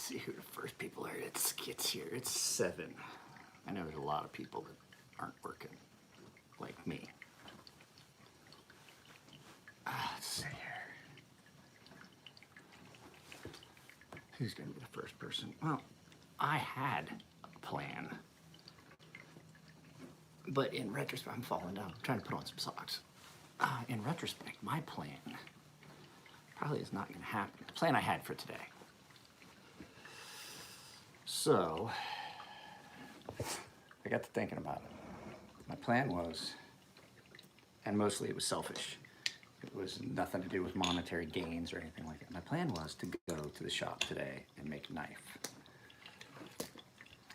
see who the first people are that gets here. It's 7. I know there's a lot of people that aren't working, like me. Let's see here. Who's gonna be the first person? Well, I had a plan. But in retrospect, I'm falling down. I'm trying to put on some socks. In retrospect, my plan probably is not gonna happen. The plan I had for today. So, I got to thinking about it. My plan was, and mostly it was selfish. It was nothing to do with monetary gains or anything like that. My plan was to go to the shop today and make a knife.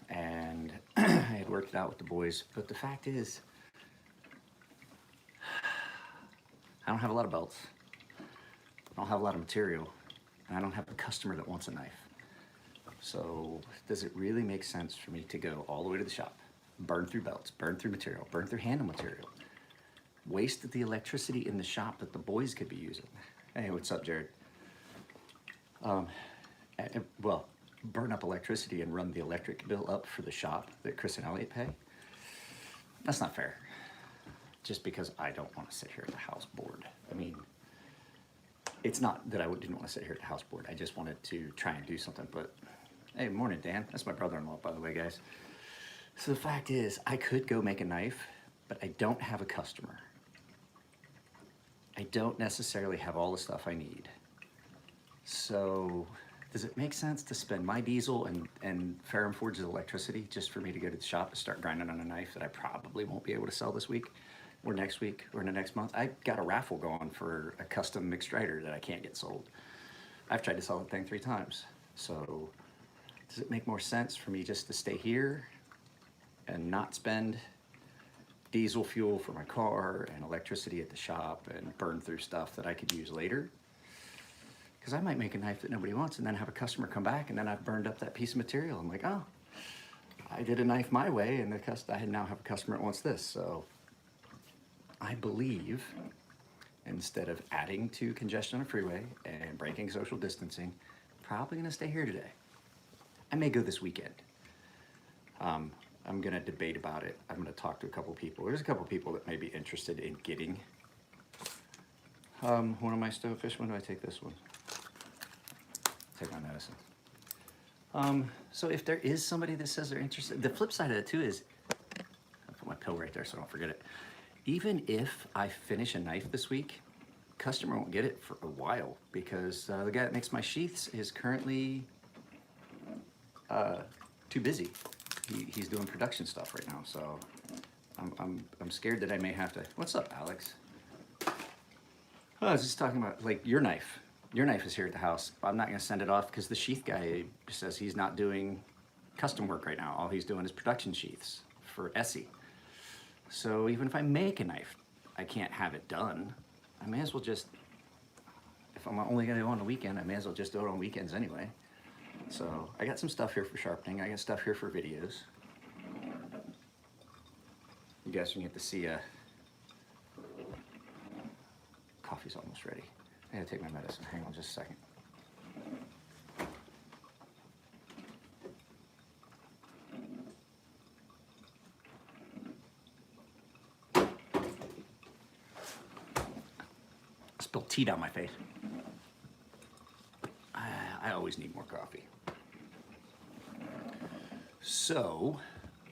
And I had worked it out with the boys, but the fact is, I don't have a lot of belts. I don't have a lot of material. And I don't have a customer that wants a knife. So does it really make sense for me to go all the way to the shop, burn through belts, burn through material, burn through handle material, waste the electricity in the shop that the boys could be using? Hey, what's up, Jared? Well, burn up electricity and run the electric bill up for the shop that Chris and Elliot pay? That's not fair. Just because I don't want to sit here at the house bored. I mean, it's not that I didn't want to sit here at the house bored. I just wanted to try and do something. But hey, morning, Dan. That's my brother-in-law, by the way, guys. So the fact is, I could go make a knife, but I don't have a customer. I don't necessarily have all the stuff I need. So does it make sense to spend my diesel and Ferrum Forge's electricity just for me to go to the shop and start grinding on a knife that I probably won't be able to sell this week or next week or in the next month? I got a raffle going for a custom mixed rider that I can't get sold. I've tried to sell the thing 3 times. So does it make more sense for me just to stay here and not spend diesel fuel for my car and electricity at the shop and burn through stuff that I could use later? Because I might make a knife that nobody wants and then have a customer come back and then I've burned up that piece of material. I'm like, oh, I did a knife my way and I now have a customer that wants this. So I believe instead of adding to congestion on a freeway and breaking social distancing, probably gonna stay here today. I may go this weekend. I'm gonna debate about it. I'm gonna talk to a couple people. There's a couple people that may be interested in getting one of my Stovefish. When do I take this one? Take my medicine. So if there is somebody that says they're interested, the flip side of it too is, I'll put my pill right there so I don't forget it. Even if I finish a knife this week, customer won't get it for a while because the guy that makes my sheaths is currently too busy. He's doing production stuff right now, so I'm scared that I may have to. What's up, Alex? Oh, I was just talking about like your knife. Your knife is here at the house. I'm not gonna send it off because the sheath guy says he's not doing custom work right now. All he's doing is production sheaths for Essie. So even if I make a knife, I can't have it done. I may as well just, if I'm only gonna go on the weekend, I may as well just do it on weekends anyway. So I got some stuff here for sharpening. I got stuff here for videos. You guys can get to see coffee's almost ready. I gotta take my medicine. Hang on just a second. Spilled tea down my face. I always need more coffee. So,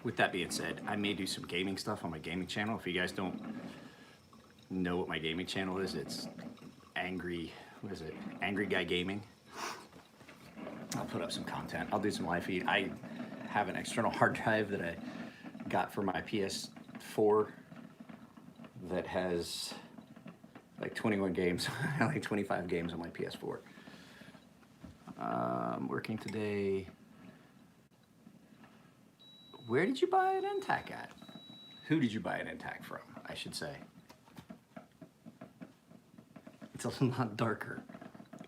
with that being said, I may do some gaming stuff on my gaming channel. If you guys don't know what my gaming channel is, it's Angry Guy Gaming. I'll put up some content. I'll do some live feed. I have an external hard drive that I got for my PS4 that has like 21 games, like 25 games on my PS4. I'm working today. Where did you buy an NTAC at? Who did you buy an NTAC from, I should say? It's a lot darker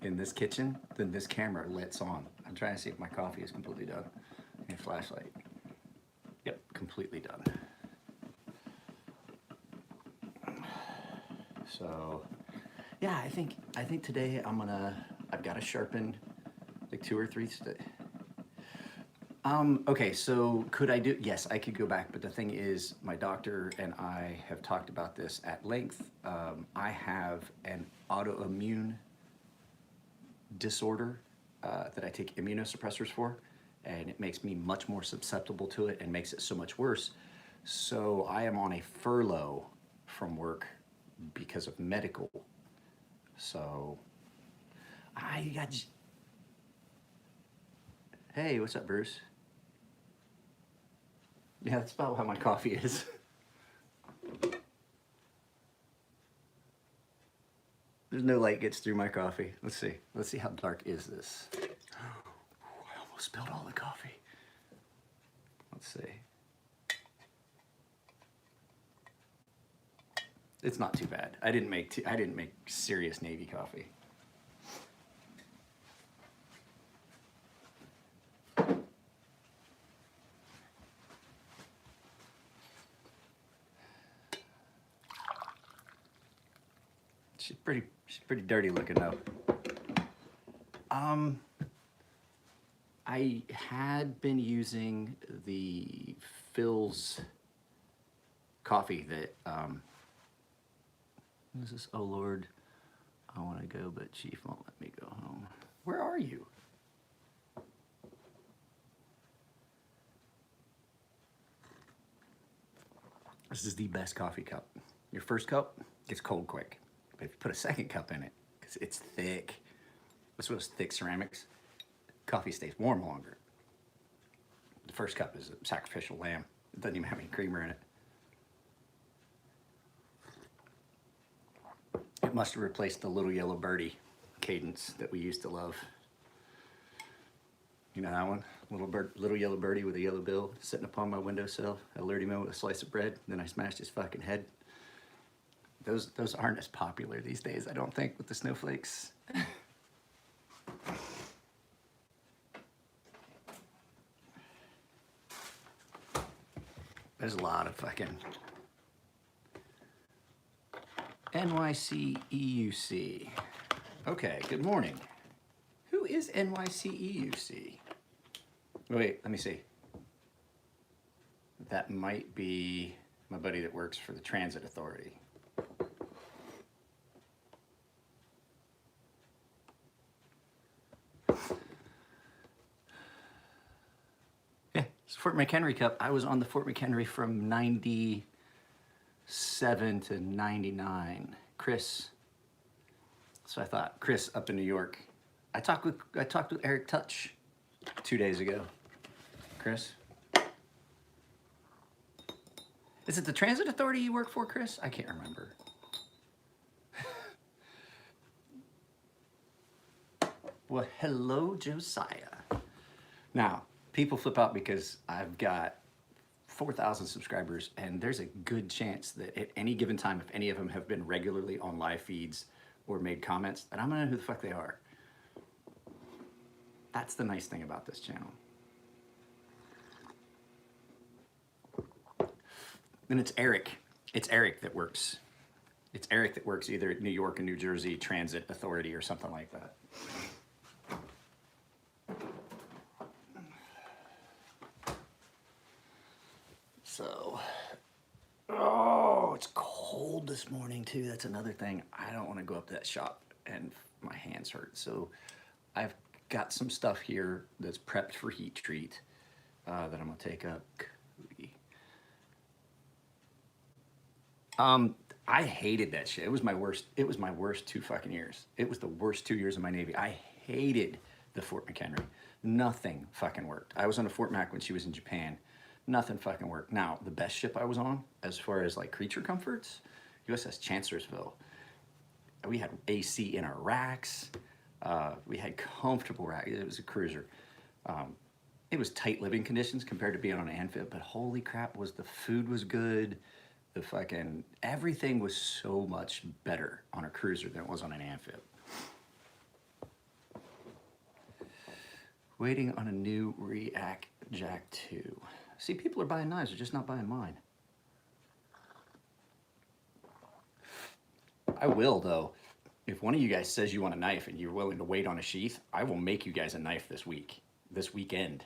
in this kitchen than this camera lets on. I'm trying to see if my coffee is completely done. And a flashlight. Yep, completely done. So, yeah, I think today I've got to sharpen like 2 or 3 Okay, so could I do, yes, I could go back, but the thing is, my doctor and I have talked about this at length. I have an autoimmune disorder that I take immunosuppressors for, and it makes me much more susceptible to it and makes it so much worse. So I am on a furlough from work because of medical. So I got. Hey, what's up, Bruce? Yeah, that's about how my coffee is. There's no light gets through my coffee. Let's see. Let's see how dark is this. Ooh, I almost spilled all the coffee. Let's see. It's not too bad. I didn't make serious Navy coffee. She's pretty dirty looking though. I had been using the Phil's coffee that what is this? Oh Lord, I want to go, but Chief won't let me go home. Where are you? This is the best coffee cup. Your first cup gets cold quick, but if you put a second cup in it, because it's thick, this was thick ceramics, coffee stays warm longer. The first cup is a sacrificial lamb. It doesn't even have any creamer in it. It must have replaced the Little Yellow Birdie cadence that we used to love. You know that one? Little Yellow Birdie with a yellow bill sitting upon my windowsill. I lured him in with a slice of bread, then I smashed his fucking head. Those aren't as popular these days, I don't think, with the snowflakes. There's a lot of fucking NYCEUC. Okay, good morning. Who is NYCEUC? Wait, let me see. That might be my buddy that works for the Transit Authority. Yeah, it's Fort McHenry Cup. I was on the Fort McHenry from 97 to 99. Chris. So I thought, Chris up in New York. I talked with Eric Touch 2 days ago. Chris? Is it the Transit Authority you work for, Chris? I can't remember. Well, hello, Josiah. Now, people flip out because I've got 4,000 subscribers, and there's a good chance that at any given time, if any of them have been regularly on live feeds or made comments, that I'm gonna know who the fuck they are. That's the nice thing about this channel. And it's Eric. It's Eric that works. It's Eric that works either at New York or New Jersey Transit Authority or something like that. So, oh, it's cold this morning too. That's another thing. I don't want to go up to that shop and my hands hurt. So I've got some stuff here that's prepped for heat treat that I'm gonna take up. I hated that shit. It was my worst 2 fucking years. It was the worst 2 years of my Navy. I hated the Fort McHenry. Nothing fucking worked. I was on a Fort Mac when she was in Japan. Nothing fucking worked. Now, the best ship I was on, as far as like creature comforts, USS Chancellorsville. We had AC in our racks. We had comfortable racks. It was a cruiser. It was tight living conditions compared to being on an amphib, but holy crap, the food was good. The fucking, everything was so much better on a cruiser than it was on an amphib. Waiting on a new React Jack 2. See, people are buying knives, they're just not buying mine. I will, though. If one of you guys says you want a knife and you're willing to wait on a sheath, I will make you guys a knife this weekend.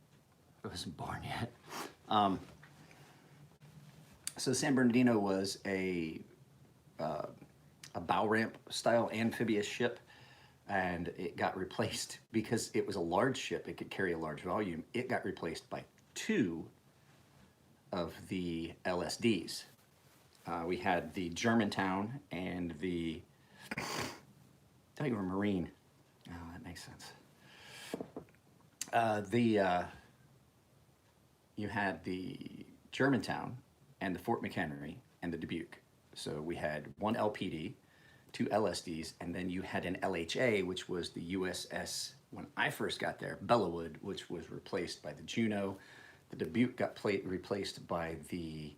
I wasn't born yet. So San Bernardino was a bow ramp style amphibious ship, and it got replaced because it was a large ship. It could carry a large volume. It got replaced by two of the LSDs. We had the Germantown and the, I thought you were Marine. Oh, that makes sense. You had the Germantown and the Fort McHenry and the Dubuque. So we had one LPD, two LSDs, and then you had an LHA, which was the USS, when I first got there, Bellawood, which was replaced by the Juno. The Dubuque got replaced by the,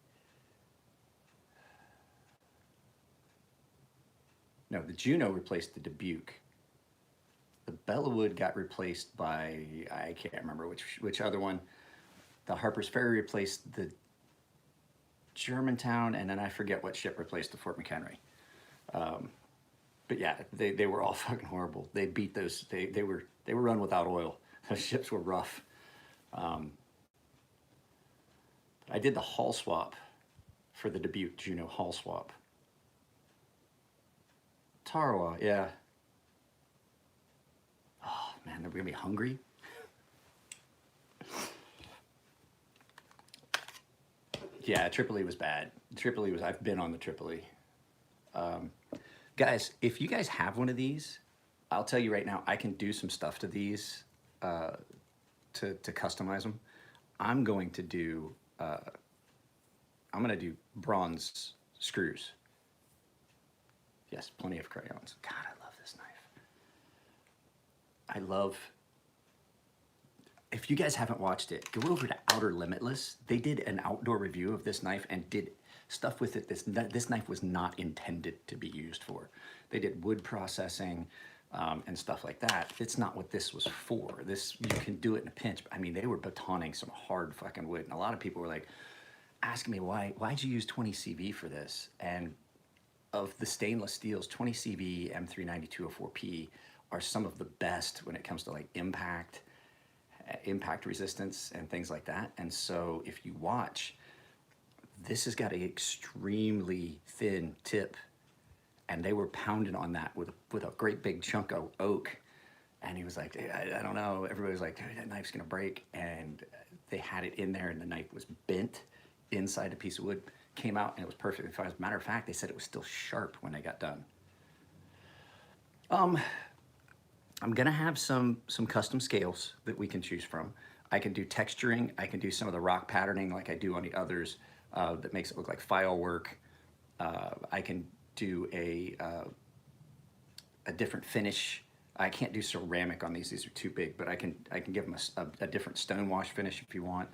no, the Juno replaced the Dubuque. The Bellawood got replaced by, I can't remember which other one. The Harper's Ferry replaced the Germantown, and then I forget what ship replaced the Fort McHenry. But yeah, they were all fucking horrible. They beat those. They were run without oil. Those ships were rough. I did the hull swap for the Dubuque Juno hull swap. Tarawa, yeah. Oh man, they're gonna be hungry. Yeah, Tripoli was bad. Tripoli was, I've been on the Tripoli. Guys, if you guys have one of these, I'll tell you right now, I can do some stuff to these to customize them. I'm going to do bronze screws. Yes, plenty of crayons. God, I love this knife. If you guys haven't watched it, go over to Outer Limitless. They did an outdoor review of this knife and did stuff with it this knife was not intended to be used for. They did wood processing and stuff like that. It's not what this was for. This, you can do it in a pinch. I mean, they were batoning some hard fucking wood, and a lot of people were like asking me, why'd you use 20 CV for this? And of the stainless steels, 20 CV M39204P are some of the best when it comes to like impact resistance and things like that. And so if you watch, this has got an extremely thin tip, and they were pounding on that with a great big chunk of oak. And he was like, I don't know. Everybody was like, that knife's gonna break. And they had it in there, and the knife was bent inside a piece of wood, came out, and it was perfectly fine. As a matter of fact, they said it was still sharp when they got done. I'm gonna have some custom scales that we can choose from. I can do texturing. I can do some of the rock patterning like I do on the others that makes it look like file work. I can do a different finish. I can't do ceramic on these. These are too big, but I can give them a different stone wash finish if you want.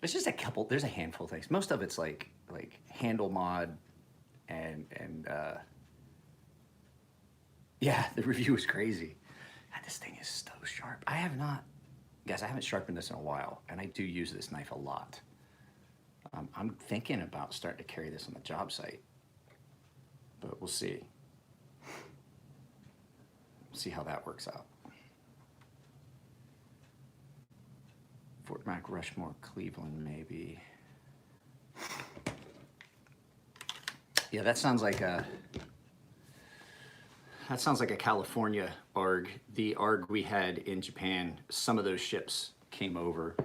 It's just a couple. There's a handful of things. Most of it's like handle mod and yeah, the review was crazy. God, this thing is so sharp. Guys, I haven't sharpened this in a while, and I do use this knife a lot. I'm thinking about starting to carry this on the job site, but we'll see. See how that works out. Fort Mac, Rushmore, Cleveland, maybe. Yeah, that sounds like a California ARG. The ARG we had in Japan, some of those ships came over.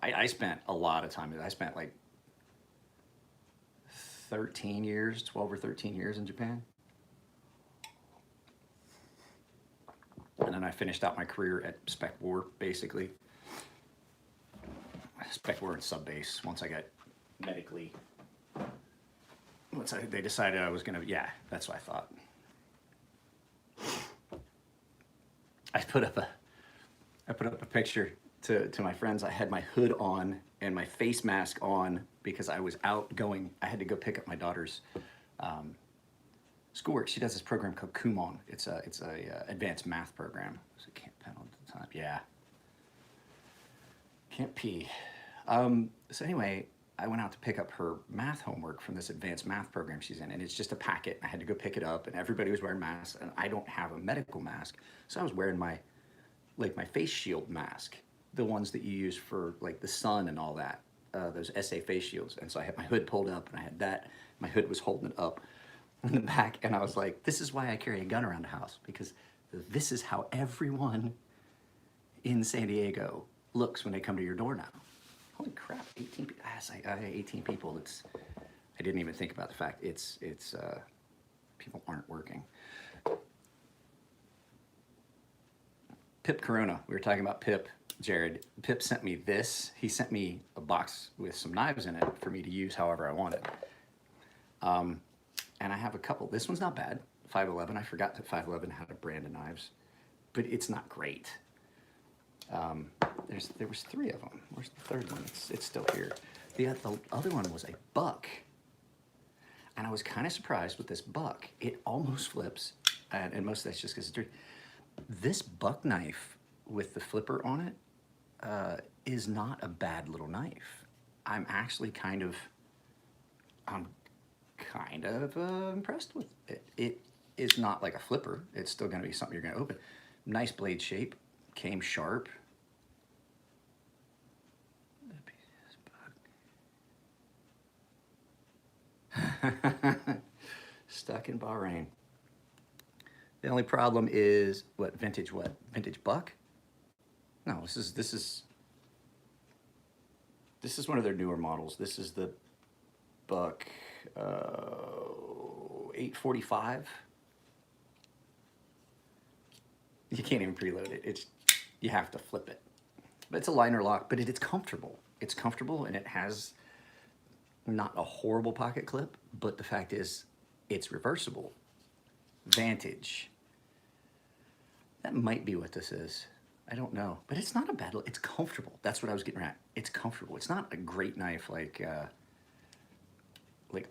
I spent a lot of time. I spent like 13 years, 12 or 13 years in Japan. And then I finished out my career at Spec War, basically. Spec War and Sub Base, once I got medically. They decided I was gonna, yeah, that's what I thought. I put up a picture to my friends. I had my hood on and my face mask on because I was out going. I had to go pick up my daughter's schoolwork. She does this program called Kumon. It's a advanced math program. So I can't pen all the time. Yeah, can't pee. So anyway, I went out to pick up her math homework from this advanced math program she's in, and it's just a packet. I had to go pick it up, and everybody was wearing masks, and I don't have a medical mask, so I was wearing my like my face shield mask, the ones that you use for like the sun and all that, those SA face shields. And so I had my hood pulled up and I had that. My hood was holding it up in the back. And I was like, this is why I carry a gun around the house, because this is how everyone in San Diego looks when they come to your door now. Holy crap, 18 people. I had 18 people. I didn't even think about the fact people aren't working. Pip Corona, we were talking about Pip, Jared. Pip sent me this. He sent me a box with some knives in it for me to use however I wanted. And I have a couple. This one's not bad, 511. I forgot that 511 had a brand of knives, but it's not great. There was 3 of them. Where's the third one? It's still here. The other one was a buck. And I was kind of surprised with this buck. It almost flips, and most of that's just because it's dirty. This buck knife with the flipper on it is not a bad little knife. I'm actually kind of impressed with it. It is not like a flipper. It's still going to be something you're going to open. Nice blade shape. Came sharp. Stuck in Bahrain. The only problem is vintage buck? No, this is one of their newer models. This is the buck 845. You can't even preload it. You have to flip it. But it's a liner lock, but it's comfortable. It's comfortable, and it has not a horrible pocket clip, but the fact is it's reversible. Vantage. That might be what this is. I don't know, but it's not a bad look. It's comfortable. That's what I was getting at. It's comfortable. It's not a great knife like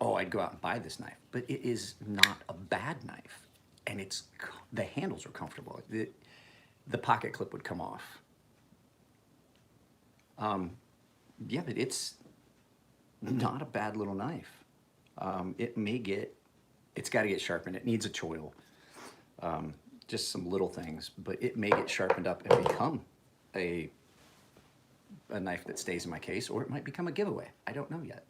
oh, I'd go out and buy this knife, but it is not a bad knife, and the handles are comfortable. The pocket clip would come off. Yeah, but it's not a bad little knife. It's got to get sharpened. It needs a choil. Just some little things, but it may get sharpened up and become a knife that stays in my case, or it might become a giveaway. I don't know yet.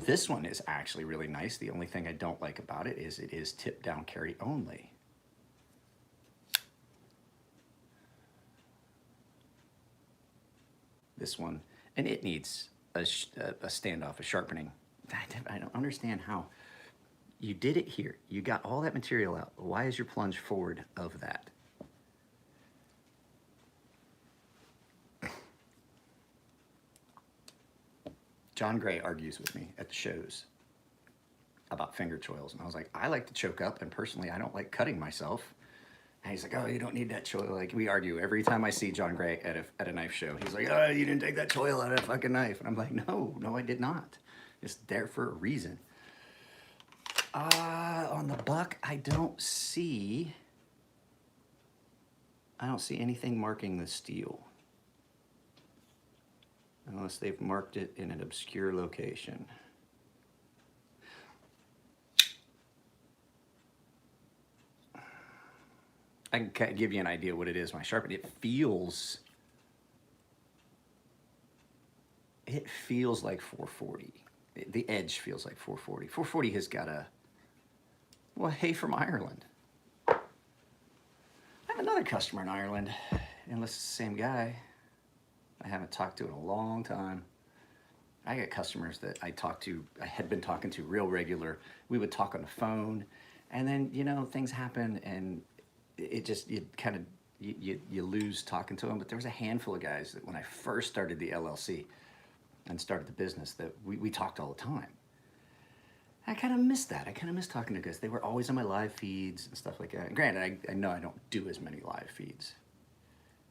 This one is actually really nice. The only thing I don't like about it is tip down carry only. This one, and it needs a standoff, a sharpening. I don't understand how. You did it here. You got all that material out. Why is your plunge forward of that? John Gray argues with me at the shows about finger choils. And I was like, I like to choke up, and personally, I don't like cutting myself. And he's like, oh, you don't need that choil. Like, we argue every time I see John Gray at a knife show. He's like, oh, you didn't take that choil out of that fucking knife. And I'm like, no, I did not. It's there for a reason. On the buck, I don't see anything marking the steel. Unless they've marked it in an obscure location. I can give you an idea what it is when I sharpen it. It feels like 440. The edge feels like 440. 440 has got well, hey, from Ireland. I have another customer in Ireland, unless it's the same guy. I haven't talked to in a long time. I got customers that I had been talking to real regular. We would talk on the phone, and then, things happen, and it just, you lose talking to them. But there was a handful of guys that when I first started the LLC and started the business that we talked all the time. I kind of missed that. I kind of missed talking to guys. They were always on my live feeds and stuff like that. And granted, I know I don't do as many live feeds.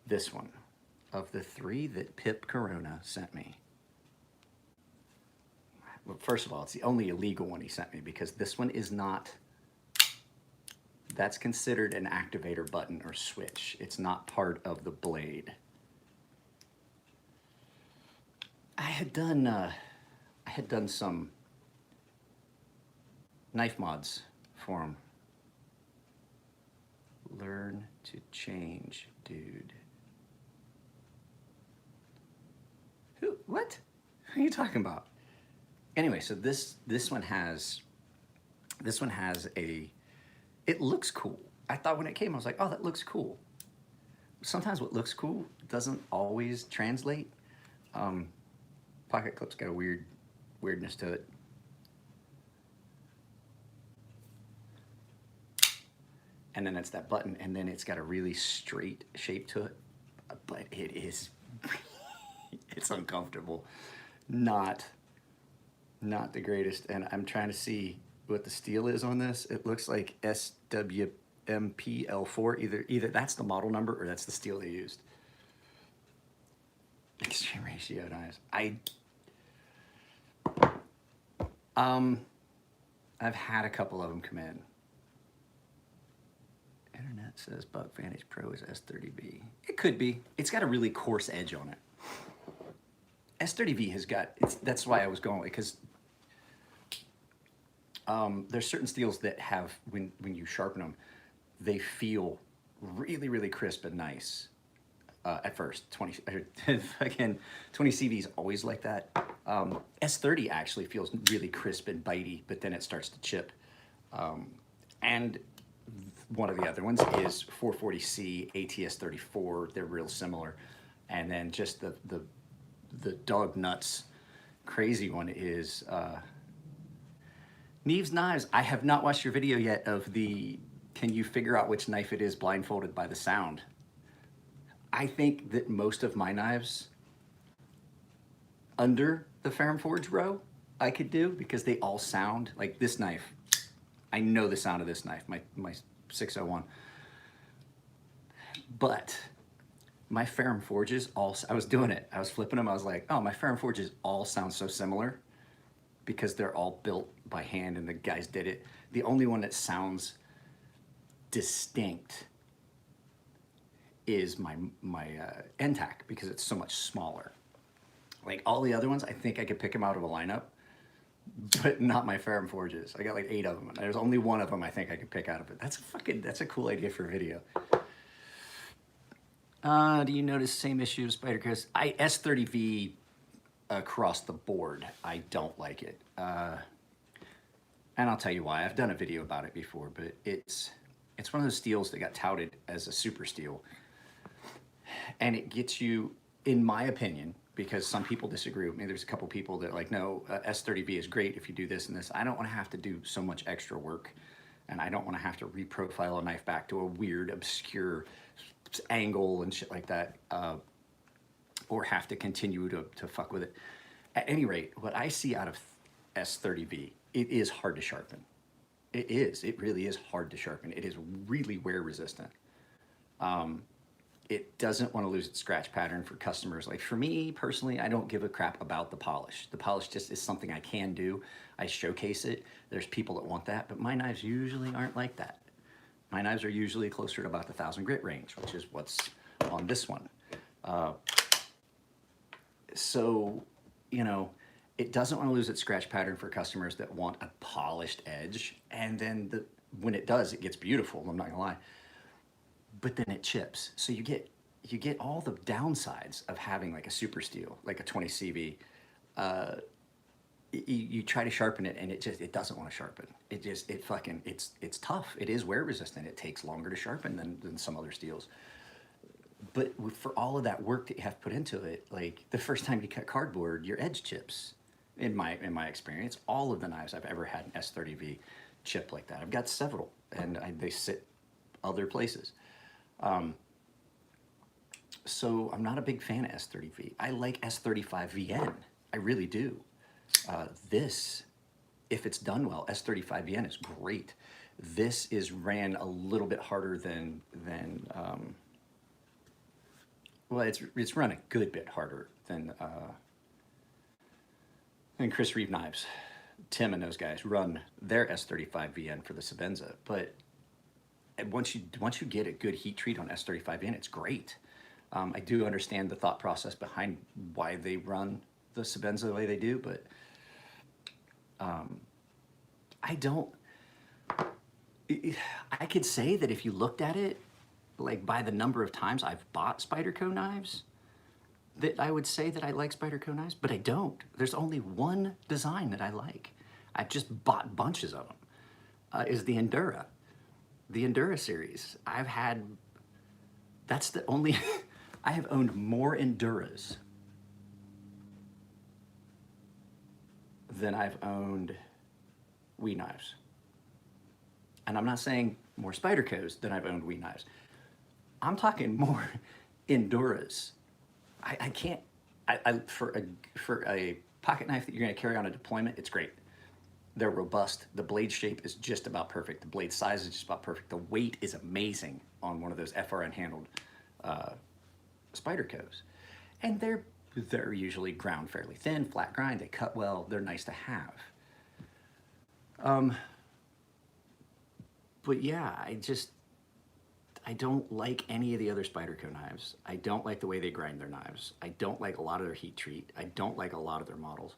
This one, of the 3 that Pip Corona sent me. Well, first of all, it's the only illegal one he sent me, because this one is not, that's considered an activator button or switch. It's not part of the blade. I had done some knife mods for him. Learn to change, dude. Who? What? What are you talking about? Anyway, so this one has a. It looks cool. I thought when it came, I was like, oh, that looks cool. Sometimes what looks cool doesn't always translate. Pocket clip's got a weirdness to it. And then it's that button, and then it's got a really straight shape to it, but it is, it's uncomfortable. Not the greatest. And I'm trying to see what the steel is on this. It looks like SWMPL4. Either that's the model number or that's the steel they used. Extreme ratio knives. I've had a couple of them come in. Internet says Buck Vantage Pro is S30V. It could be. It's got a really coarse edge on it. S30V has got, that's why I was going, because there's certain steels that have, when you sharpen them, they feel really, really crisp and nice at first. 20 CV is always like that. S30 actually feels really crisp and bitey, but then it starts to chip. And one of the other ones is 440C ATS34. They're real similar. And then just the dog nuts crazy one is Neves Knives. I have not watched your video yet of the, can you figure out which knife it is blindfolded by the sound? I think that most of my knives under the Ferrum Forge row I could do, because they all sound like this knife. I know the sound of this knife, my 601. But my Ferrum Forges all, I was doing it, I was flipping them, I was like, oh, my Ferrum Forges all sound so similar because they're all built by hand and the guys did it. The only one that sounds distinct is my NTAC, because it's so much smaller. Like all the other ones, I think I could pick them out of a lineup, but not my Ferrum Forges. I got like 8 of them. There's only one of them I think I could pick out of it. That's a cool idea for a video. Do you notice same issue with Spider Chris? S30V across the board, I don't like it. And I'll tell you why. I've done a video about it before, but it's one of those steels that got touted as a super steel. And it gets you, in my opinion, because some people disagree with me. There's a couple people that are like, no, S30V is great if you do this and this. I don't want to have to do so much extra work, and I don't want to have to reprofile a knife back to a weird, obscure angle and shit like that, or have to continue to fuck with it. At any rate, what I see out of S30V, it is hard to sharpen. It is. It really is hard to sharpen. It is really wear resistant. It doesn't want to lose its scratch pattern for customers. Like for me personally, I don't give a crap about the polish. The polish just is something I can do. I showcase it. There's people that want that, but my knives usually aren't like that. My knives are usually closer to about the 1,000 grit range, which is what's on this one. So, you know, it doesn't want to lose its scratch pattern for customers that want a polished edge. And then when it does, it gets beautiful, I'm not gonna lie. But then it chips. So you get all the downsides of having like a super steel, like a 20 CV. You try to sharpen it and it doesn't want to sharpen. It's tough. It is wear resistant. It takes longer to sharpen than some other steels. But for all of that work that you have put into it, like the first time you cut cardboard, your edge chips. In my experience, all of the knives I've ever had an S30V chip like that. I've got several, and they sit other places. So I'm not a big fan of S30V. I like S35VN. I really do. This, if it's done well, S35VN is great. This is ran a little bit harder than well, it's run a good bit harder than Chris Reeve Knives. Tim and those guys run their S35VN for the Sebenza, but once you get a good heat treat on S35VN, it's great. I do understand the thought process behind why they run the Sebenza the way they do, but I don't, I could say that if you looked at it, like by the number of times I've bought Spyderco knives, that I would say that I like Spyderco knives, but I don't. There's only one design that I like. I've just bought bunches of them, is the Endura. The Endura series. That's the only, I have owned more Enduras than I've owned WE knives. And I'm not saying more Spydercos than I've owned WE knives. I'm talking more Enduras. I can't, for a pocket knife that you're gonna carry on a deployment, it's great. They're robust. The blade shape is just about perfect. The blade size is just about perfect. The weight is amazing on one of those FRN handled Spydercos. And they're usually ground fairly thin, flat grind, they cut well, they're nice to have. But yeah, I don't like any of the other Spyderco knives. I don't like the way they grind their knives. I don't like a lot of their heat treat. I don't like a lot of their models.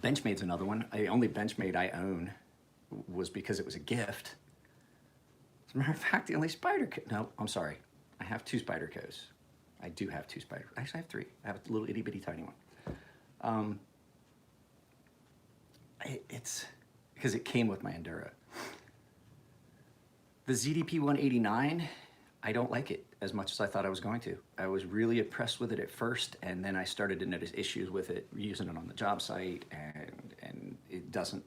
Benchmade's another one. The only Benchmade I own was because it was a gift. As a matter of fact, the only Spyderco, no, I'm sorry. I have 2 Spydercos. I do have 2 Spydercos. Actually, I have 3. I have a little itty bitty tiny one. It's because it came with my Endura. The ZDP 189, I don't like it as much as I thought I was going to. I was really impressed with it at first, and then I started to notice issues with it, using it on the job site, and it doesn't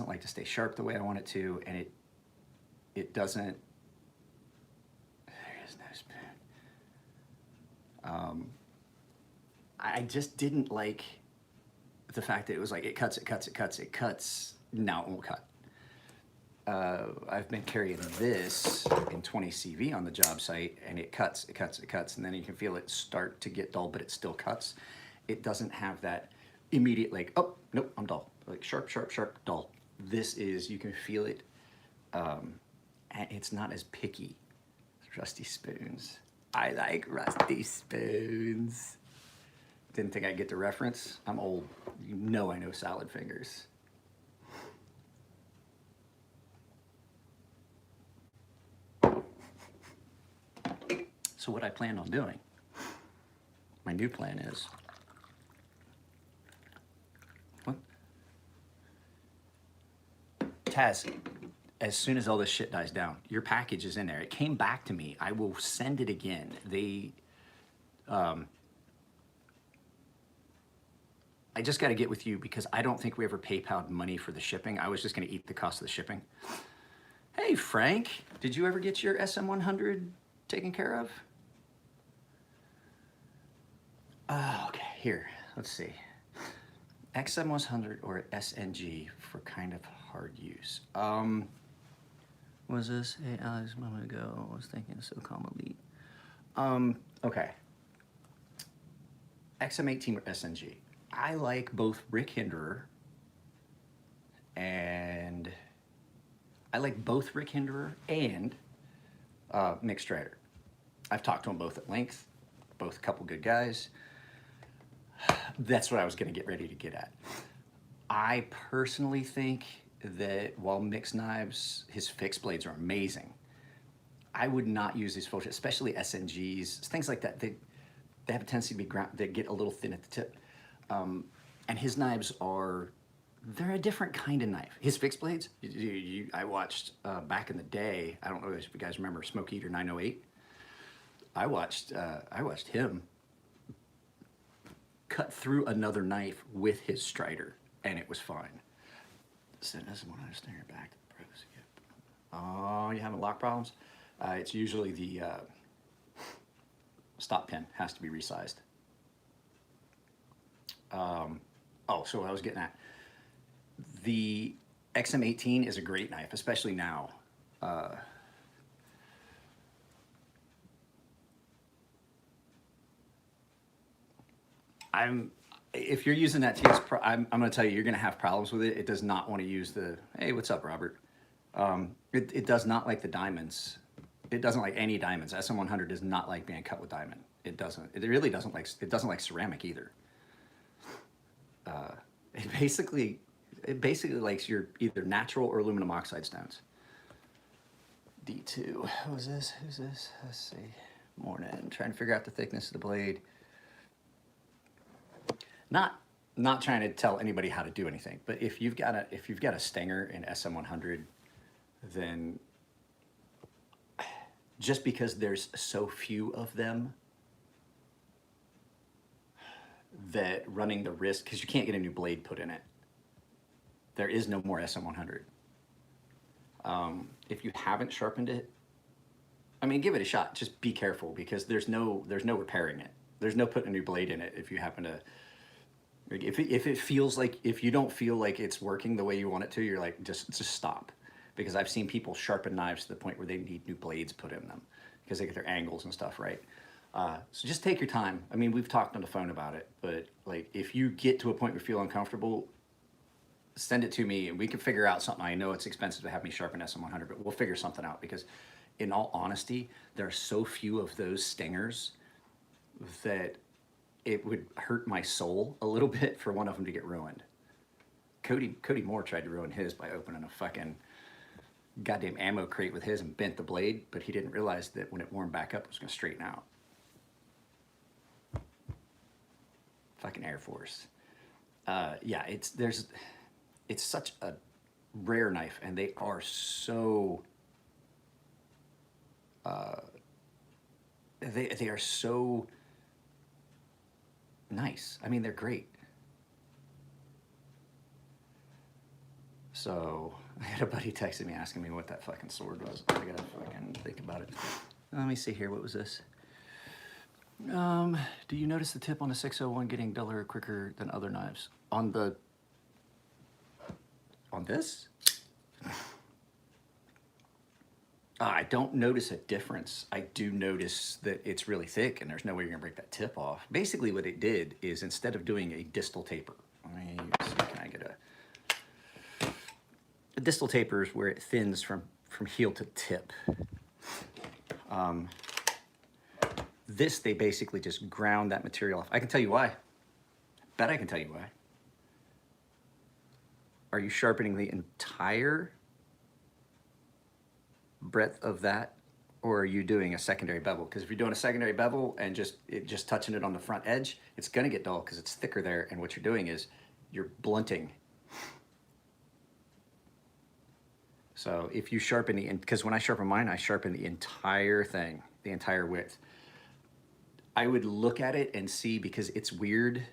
like to stay sharp the way I want it to, and it doesn't. There is no spoon. I just didn't like the fact that it was like it cuts. Now it won't cut. I've been carrying this in 20 CV on the job site, and it cuts, and then you can feel it start to get dull, but it still cuts. It doesn't have that immediate, like, oh, nope, I'm dull. Like sharp, dull. This is, you can feel it, and it's not as picky. Rusty spoons. I like rusty spoons. Didn't think I'd get the reference. I'm old. You know I know salad fingers. So what I plan on doing, my new plan is, what? Taz, as soon as all this shit dies down, your package is in there. It came back to me. I will send it again. I just got to get with you because I don't think we ever PayPal'd money for the shipping. I was just going to eat the cost of the shipping. Hey, Frank, did you ever get your SM100 taken care of? Okay, here, let's see. XM100 or SNG for kind of hard use. Was this? Hey, Alex, a moment ago, I was thinking SOCOM Elite. Okay. XM18 or SNG. I like both Rick Hinderer and Mick Strider. I've talked to them both at length, both a couple good guys. That's what I was going to get ready to get at. I personally think that while Mick's knives, his fixed blades are amazing, I would not use these full, especially SNGs, things like that. They have a tendency to be they get a little thin at the tip. And his knives they're a different kind of knife. His fixed blades, I watched back in the day, I don't know if you guys remember Smoke Eater 908. I watched him cut through another knife with his Strider, and it was fine. So that's when I was staring back to the pros. Oh, you having lock problems? It's usually the stop pin has to be resized. So what I was getting at, the XM18 is a great knife, especially now. If you're using that TS Pro, I'm going to tell you, you're going to have problems with it. It does not want to use the, hey, what's up, Robert? It does not like the diamonds. It doesn't like any diamonds. SM100 does not like being cut with diamond. It doesn't. It really doesn't like. It doesn't like ceramic either. It basically, it basically likes your either natural or aluminum oxide stones. D2. Who's this? Who's this? Let's see. Morning. Trying to figure out the thickness of the blade. Not trying to tell anybody how to do anything, but if you've got a Stenger in SM100, then just because there's so few of them, that running the risk, because you can't get a new blade put in it. There is no more SM100. If you haven't sharpened it, I mean, give it a shot. Just be careful, because there's no repairing it. There's no putting a new blade in it if you happen to. If it feels like, if you don't feel like it's working the way you want it to, you're like, just stop. Because I've seen people sharpen knives to the point where they need new blades put in them because they get their angles and stuff right. So just take your time. I mean, we've talked on the phone about it, but like, if you get to a point where you feel uncomfortable, send it to me and we can figure out something. I know it's expensive to have me sharpen SM100, but we'll figure something out, because in all honesty, there are so few of those Stingers that it would hurt my soul a little bit for one of them to get ruined. Cody Moore tried to ruin his by opening a fucking goddamn ammo crate with his and bent the blade, but he didn't realize that when it warmed back up, it was going to straighten out. Fucking Air Force. Yeah, it's such a rare knife, and they are so they are so nice. I mean, they're great. So I had a buddy texting me asking me what that fucking sword was. I gotta fucking think about it. Let me see here. What was this? Do you notice the tip on the 601 getting duller or quicker than other knives? On this? I don't notice a difference. I do notice that it's really thick and there's no way you're gonna break that tip off. Basically what it did is, instead of doing a distal taper, let me see, can I get a distal taper is where it thins from heel to tip. This, they basically just ground that material off. I can tell you why. Bet I can tell you why. Are you sharpening the entire breadth of that, or are you doing a secondary bevel? Because if you're doing a secondary bevel and just touching it on the front edge, it's gonna get dull because it's thicker there, and what you're doing is you're blunting. So if you sharpen because when I sharpen mine, I sharpen the entire thing, the entire width. I would look at it and see, because it's weird.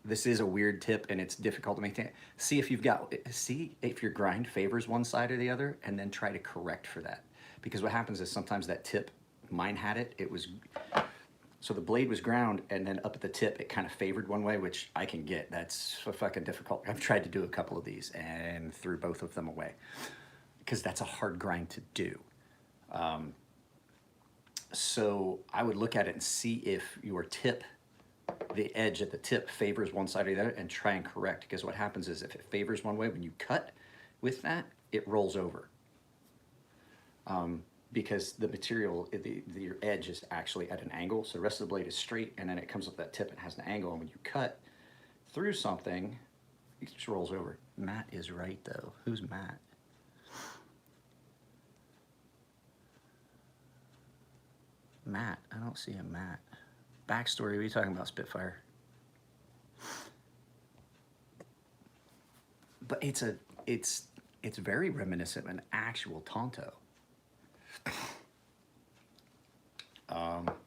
This is a weird tip and it's difficult to maintain. See if your grind favors one side or the other, and then try to correct for that. Because what happens is sometimes that tip, mine had it, so the blade was ground, and then up at the tip, it kind of favored one way, which I can get. That's so fucking difficult. I've tried to do a couple of these and threw both of them away, because that's a hard grind to do. So I would look at it and see if your tip, the edge at the tip, favors one side or the other, and try and correct. Because what happens is, if it favors one way, when you cut with that, it rolls over. Because the material, your edge is actually at an angle, so the rest of the blade is straight, and then it comes up that tip and has an angle, and when you cut through something, it just rolls over. Matt is right, though. Who's Matt? Matt, I don't see a Matt. Backstory, what are you talking about, Spitfire? But it's very reminiscent of an actual Tonto.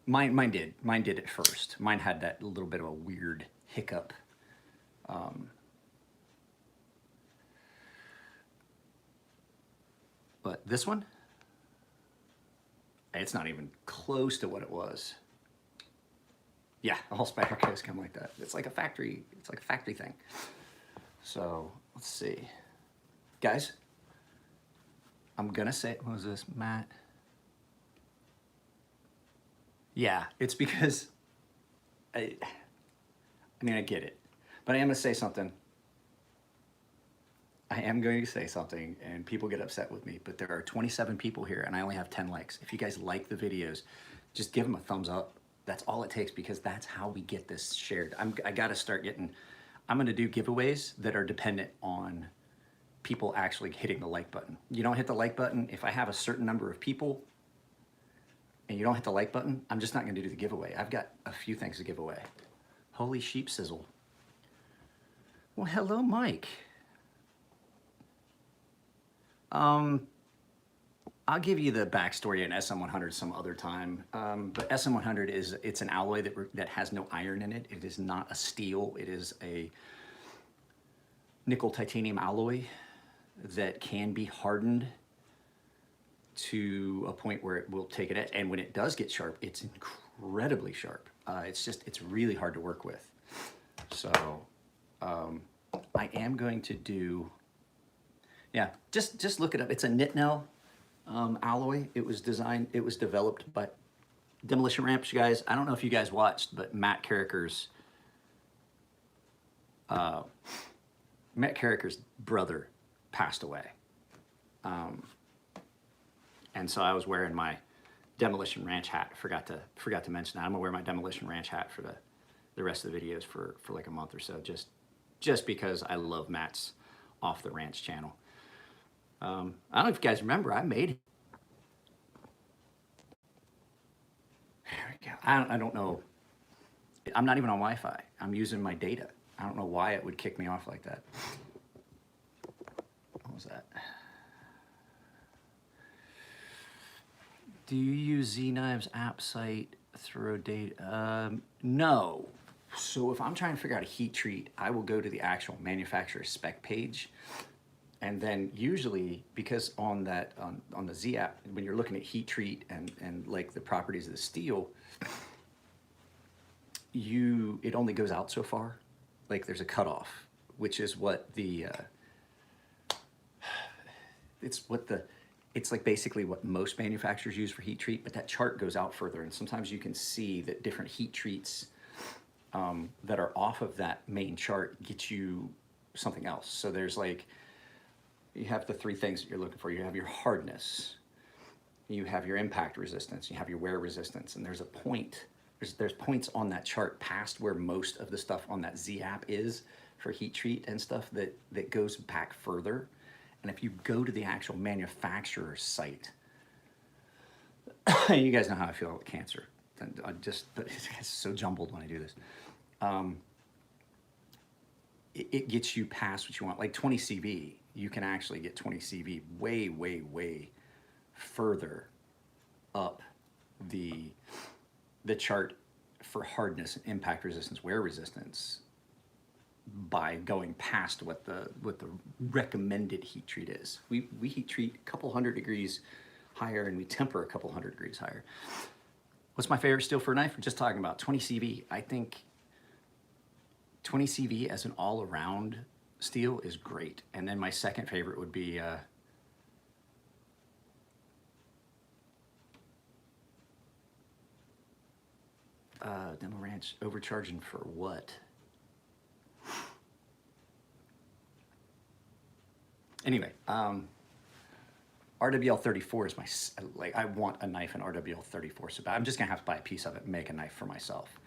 Mine did it first. Mine had that little bit of a weird hiccup. But this one, it's not even close to what it was. Yeah, all Spydercos come like that. It's like a factory thing. So let's see, guys. I'm gonna say, what was this, Matt? Yeah, it's because I mean, I get it, but I am gonna say something. I am going to say something, and people get upset with me, but there are 27 people here, and I only have 10 likes. If you guys like the videos, just give them a thumbs up. That's all it takes, because that's how we get this shared. I gotta start getting, I'm gonna do giveaways that are dependent on people actually hitting the like button. You don't hit the like button, if I have a certain number of people and you don't hit the like button, I'm just not gonna do the giveaway. I've got a few things to give away. Holy sheep sizzle. Well, hello, Mike. I'll give you the backstory in SM100 some other time. But SM100 it's an alloy that has no iron in it. It is not a steel. It is a nickel titanium alloy that can be hardened to a point where it will take it. And when it does get sharp, it's incredibly sharp. It's really hard to work with. So I am going to do, yeah, just look it up. It's a Nitnell alloy. It was developed by Demolition Ranch guys. I don't know if you guys watched, but Matt Carricker's brother passed away. And so I was wearing my Demolition Ranch hat. Forgot to mention that. I'm gonna wear my Demolition Ranch hat for the rest of the videos for like a month or so, just because I love Matt's Off the Ranch channel. I don't know if you guys remember, I made, there we go. I don't know. I'm not even on Wi-Fi. I'm using my data. I don't know why it would kick me off like that. What was that? Do you use Z-Knives app site throw data? No. So if I'm trying to figure out a heat treat, I will go to the actual manufacturer spec page. And then usually, because on the Z app, when you're looking at heat treat and like the properties of the steel, it only goes out so far. Like there's a cutoff, which is what it's like basically what most manufacturers use for heat treat, but that chart goes out further. And sometimes you can see that different heat treats that are off of that main chart get you something else. So there's like, you have the three things that you're looking for. You have your hardness, you have your impact resistance, you have your wear resistance, and there's a point, there's points on that chart past where most of the stuff on that Z app is for heat treat and stuff that goes back further. And if you go to the actual manufacturer site, you guys know how I feel with cancer. But it's so jumbled when I do this. It gets you past what you want. Like 20 CV, you can actually get 20 CV way, way, way further up the chart for hardness, impact resistance, wear resistance by going past what the recommended heat treat is. We heat treat a couple hundred degrees higher and we temper a couple hundred degrees higher. What's my favorite steel for a knife? We're just talking about 20 CV. I think 20 CV as an all-around steel is great. And then my second favorite would be Demo Ranch overcharging for what? Anyway, RWL 34 is I want a knife in RWL 34, so I'm just gonna have to buy a piece of it and make a knife for myself.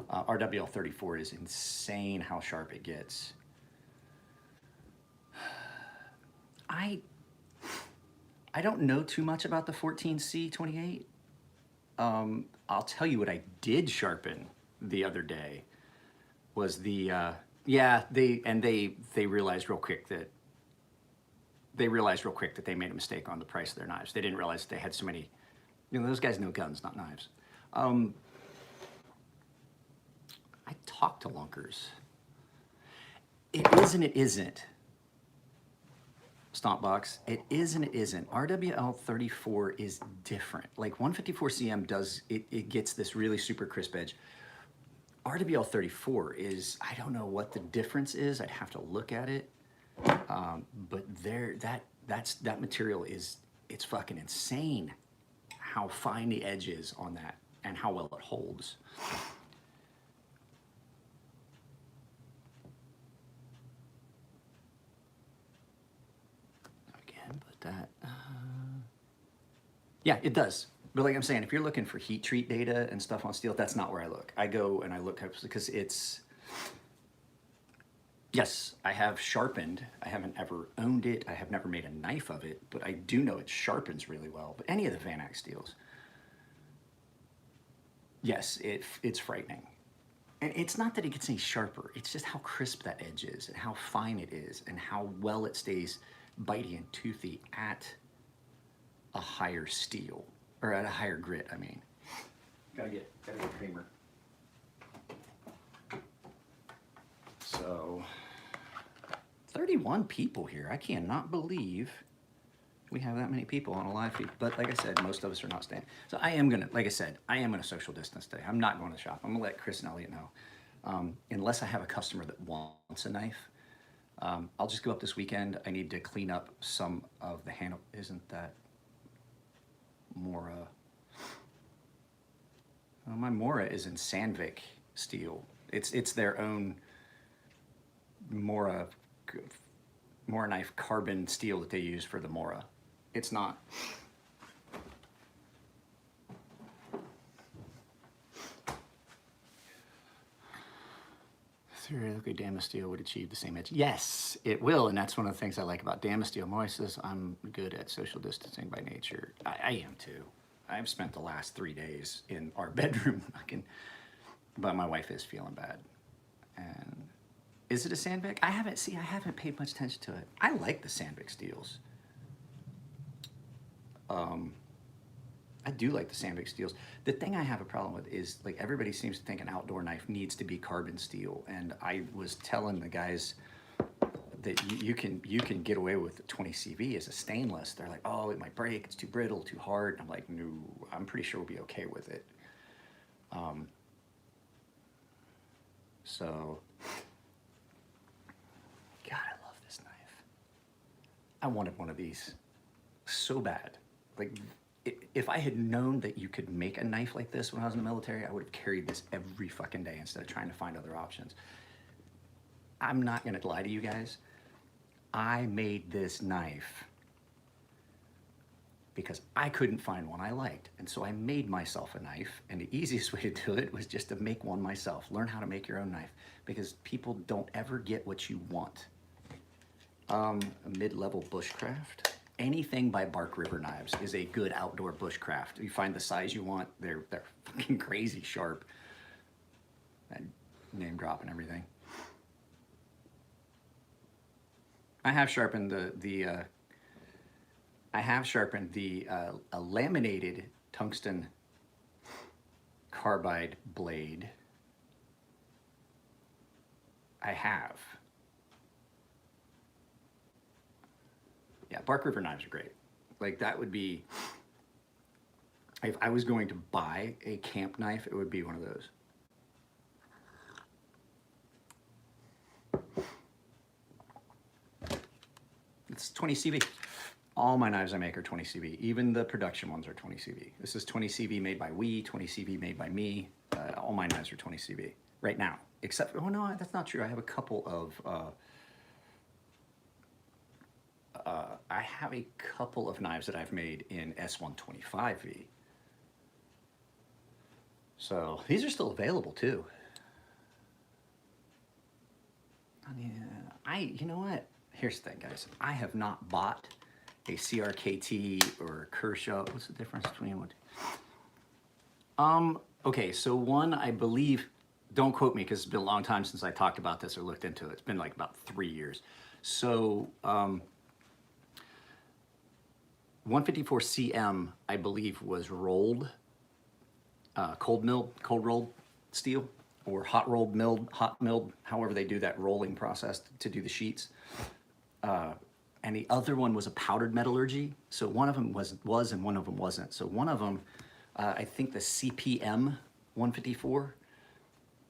RWL 34 is insane how sharp it gets. I don't know too much about the 14C28. I'll tell you what I did sharpen the other day was the, they realized real quick that they made a mistake on the price of their knives. They didn't realize that they had so many, those guys know guns, not knives. I talk to lunkers. It is and it isn't. Stompbox, it is and it isn't. RWL 34 is different. Like 154 CM does, it gets this really super crisp edge. RWL 34 is, I don't know what the difference is. I'd have to look at it. But that material it's fucking insane how fine the edge is on that and how well it holds. Again, but that, yeah, it does. But like I'm saying, if you're looking for heat treat data and stuff on steel, that's not where I look. I go and I look because Yes, I have sharpened. I haven't ever owned it. I have never made a knife of it, but I do know it sharpens really well. But any of the Vanac steels, yes, it's frightening. And it's not that it gets any sharper. It's just how crisp that edge is and how fine it is and how well it stays bitey and toothy at a higher steel or at a higher grit. I mean, gotta get creamer. So 31 people here. I cannot believe we have that many people on a live feed. But like I said, most of us are not staying. So I am gonna, like I said, I am gonna social distance today. I'm not going to the shop. I'm gonna let Chris and Elliot know. Unless I have a customer that wants a knife, I'll just go up this weekend. I need to clean up some of the handle. Isn't that Mora? Well, my Mora is in Sandvik steel. It's their own Mora knife carbon steel that they use for the Mora. It's not. Theoretically, Damasteel would achieve the same edge. Yes, it will, and that's one of the things I like about Damasteel. Moy says, I'm good at social distancing by nature. I am too. I've spent the last 3 days in our bedroom, but my wife is feeling bad. And is it a Sandvik? I haven't paid much attention to it. I like the Sandvik steels. I do like the Sandvik steels. The thing I have a problem with is, like, everybody seems to think an outdoor knife needs to be carbon steel, and I was telling the guys that you can get away with 20 CV as a stainless. They're like, oh, it might break, it's too brittle, too hard. And I'm like, no, I'm pretty sure we'll be okay with it. So, God, I love this knife. I wanted one of these so bad. Like, if I had known that you could make a knife like this when I was in the military, I would have carried this every fucking day instead of trying to find other options. I'm not gonna lie to you guys. I made this knife because I couldn't find one I liked. And so I made myself a knife, and the easiest way to do it was just to make one myself. Learn how to make your own knife, because people don't ever get what you want. A mid-level bushcraft. Anything by Bark River Knives is a good outdoor bushcraft. You find the size you want, they're fucking crazy sharp. And name drop and everything. I have sharpened a laminated tungsten carbide blade. I have. Yeah, Bark River knives are great. Like, that would be, if I was going to buy a camp knife, it would be one of those. It's 20 CV. All my knives I make are 20 CV. Even the production ones are 20 CV. This is 20 CV made by we, 20 CV made by me. All my knives are 20 CV right now. Except, oh no, that's not true. I have a couple of, I have a couple of knives that I've made in S125V. So these are still available too. I mean, you know what? Here's the thing, guys. I have not bought a CRKT or a Kershaw. What's the difference between what? Okay, so one, I believe, don't quote me because it's been a long time since I talked about this or looked into it. It's been like about 3 years. So, 154 CM, I believe, was rolled, cold rolled steel, or hot milled, however they do that rolling process to do the sheets. And the other one was a powdered metallurgy. So one of them was and one of them wasn't. So one of them, I think the CPM 154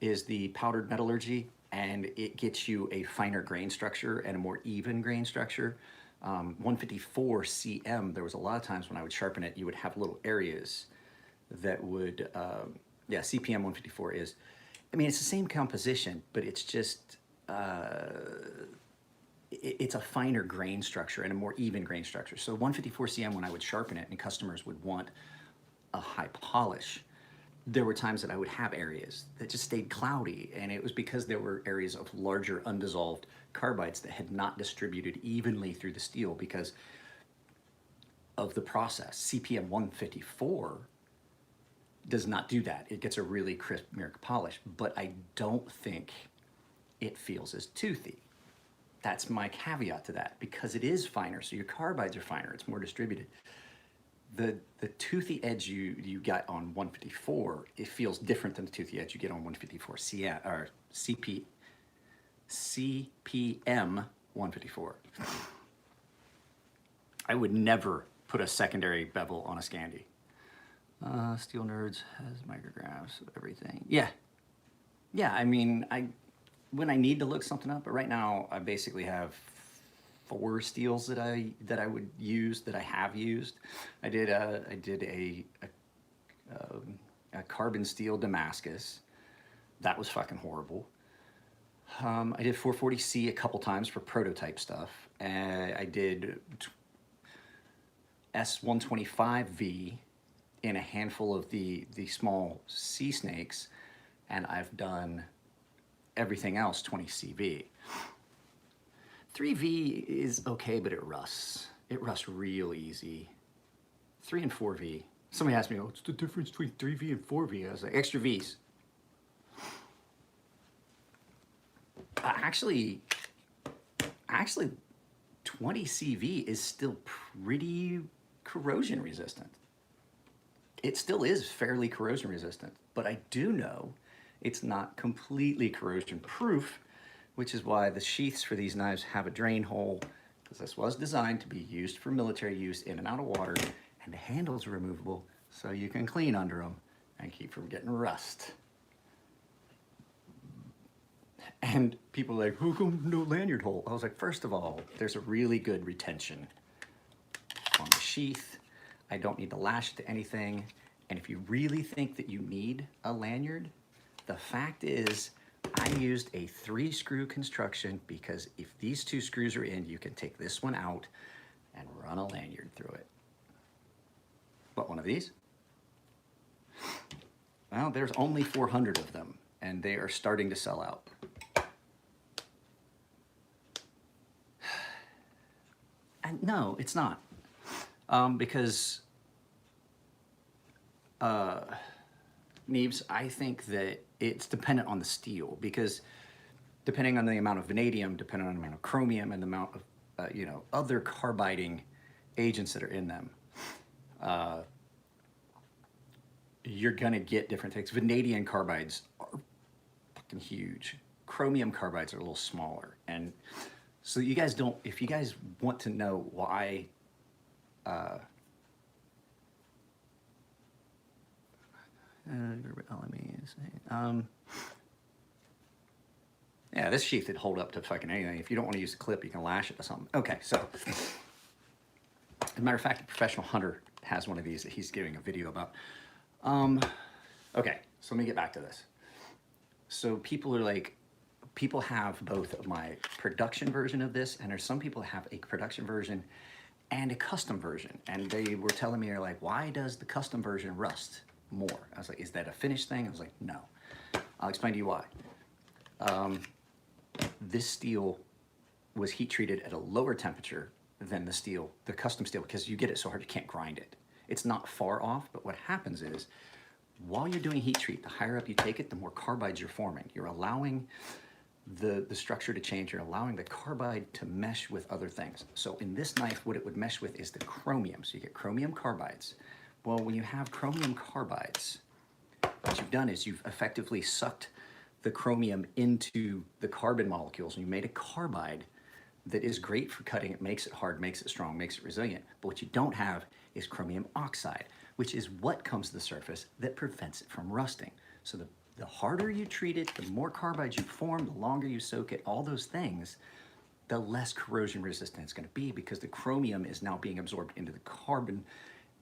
is the powdered metallurgy, and it gets you a finer grain structure and a more even grain structure. 154 CM, there was a lot of times when I would sharpen it, you would have little areas that would, yeah, CPM 154 is, I mean, it's the same composition, but it's just, it's a finer grain structure and a more even grain structure. So 154 CM, when I would sharpen it and customers would want a high polish, there were times that I would have areas that just stayed cloudy, and it was because there were areas of larger undissolved carbides that had not distributed evenly through the steel because of the process. CPM 154 does not do that. It gets a really crisp Mirka polish, but I don't think it feels as toothy. That's my caveat to that, because it is finer, so your carbides are finer, it's more distributed. The toothy edge you got on 154, it feels different than the toothy edge you get on 154 CPM 154. I would never put a secondary bevel on a Scandi. Steel Nerds has micrographs of everything. Yeah, I mean, when I need to look something up, but right now I basically have 4 steels that I would use, that I have used. I did a carbon steel Damascus. That was fucking horrible. I did 440C a couple times for prototype stuff. I did S125V in a handful of the small sea snakes, and I've done everything else 20CV. 3V is okay, but it rusts. It rusts real easy. 3 and 4V. Somebody asked me, oh, what's the difference between 3V and 4V? I was like, extra Vs. Actually, 20CV is still pretty corrosion resistant. It still is fairly corrosion resistant, but I do know it's not completely corrosion proof, which is why the sheaths for these knives have a drain hole, because this was designed to be used for military use in and out of water, and the handles are removable so you can clean under them and keep from getting rust. And people are like, how come no lanyard hole? I was like, first of all, there's a really good retention on the sheath. I don't need to lash it to anything. And if you really think that you need a lanyard, the fact is, I used a 3-screw construction because if these 2 screws are in, you can take this one out and run a lanyard through it. What, one of these? Well, there's only 400 of them, and they are starting to sell out. And no, it's not. Because Neves, I think that it's dependent on the steel, because depending on the amount of vanadium, depending on the amount of chromium and the amount of other carbiding agents that are in them, you're gonna get different things. Vanadium carbides are fucking huge. Chromium carbides are a little smaller, and so you guys don't. If you guys want to know why. Yeah, this sheath would hold up to fucking anything. If you don't want to use the clip, you can lash it to something. Okay, so as a matter of fact, a professional hunter has one of these that he's giving a video about. Okay, so let me get back to this. So people are like, people have both of my production version of this, and there's some people that have a production version and a custom version. And they were telling me, they're like, why does the custom version rust more? I was like, is that a finish thing? I was like, no. I'll explain to you why. This steel was heat treated at a lower temperature than the steel, the custom steel, because you get it so hard you can't grind it. It's not far off, but what happens is, while you're doing heat treat, the higher up you take it, the more carbides you're forming. You're allowing the structure to change. You're allowing the carbide to mesh with other things. So in this knife, what it would mesh with is the chromium. So you get chromium carbides. Well, when you have chromium carbides, what you've done is you've effectively sucked the chromium into the carbon molecules, and you made a carbide that is great for cutting. It makes it hard, makes it strong, makes it resilient. But what you don't have is chromium oxide, which is what comes to the surface that prevents it from rusting. So the harder you treat it, the more carbides you form, the longer you soak it, all those things, the less corrosion resistant it's going to be, because the chromium is now being absorbed into the carbon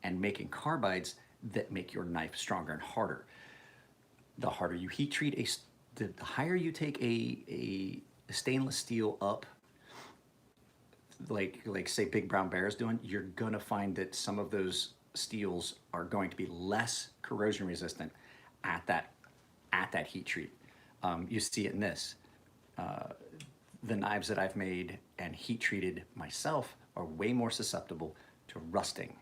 and making carbides that make your knife stronger and harder. The harder you heat treat the higher you take a stainless steel up, like say Big Brown Bear is doing, you're gonna find that some of those steels are going to be less corrosion resistant at that heat treat. You see it in this. The knives that I've made and heat treated myself are way more susceptible to rusting.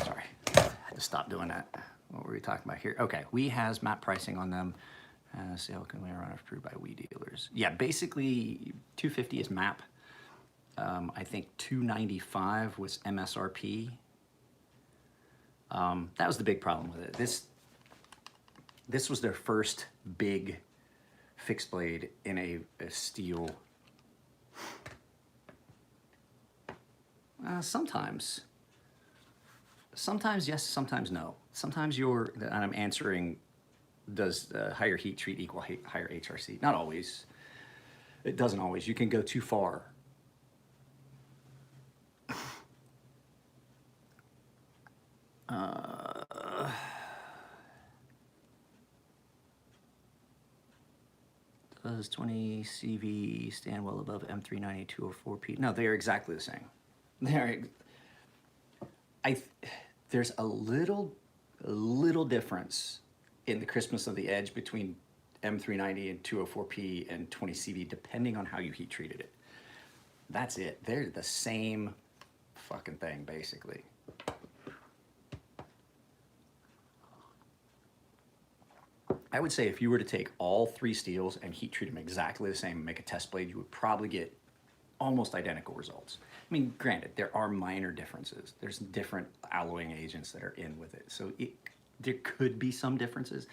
Sorry, I had to stop doing that. What were we talking about here? Okay, WE has MAP pricing on them. Sale can be run approved by WE dealers. Yeah, basically $250 is MAP. I think $295 was MSRP. That was the big problem with it. This was their first big fixed blade in a steel. Sometimes yes, sometimes no. Sometimes and I'm answering, does higher heat treat equal higher HRC? Not always. It doesn't always. You can go too far. Does 20 CV stand well above M390 204P? No, they are exactly the same. There's a little difference in the crispness of the edge between M390 and 204P and 20 CV, depending on how you heat treated it. That's it. They're the same fucking thing, basically. I would say if you were to take all three steels and heat treat them exactly the same and make a test blade, you would probably get almost identical results. I mean, granted, there are minor differences. There's different alloying agents that are in with it. So there could be some differences,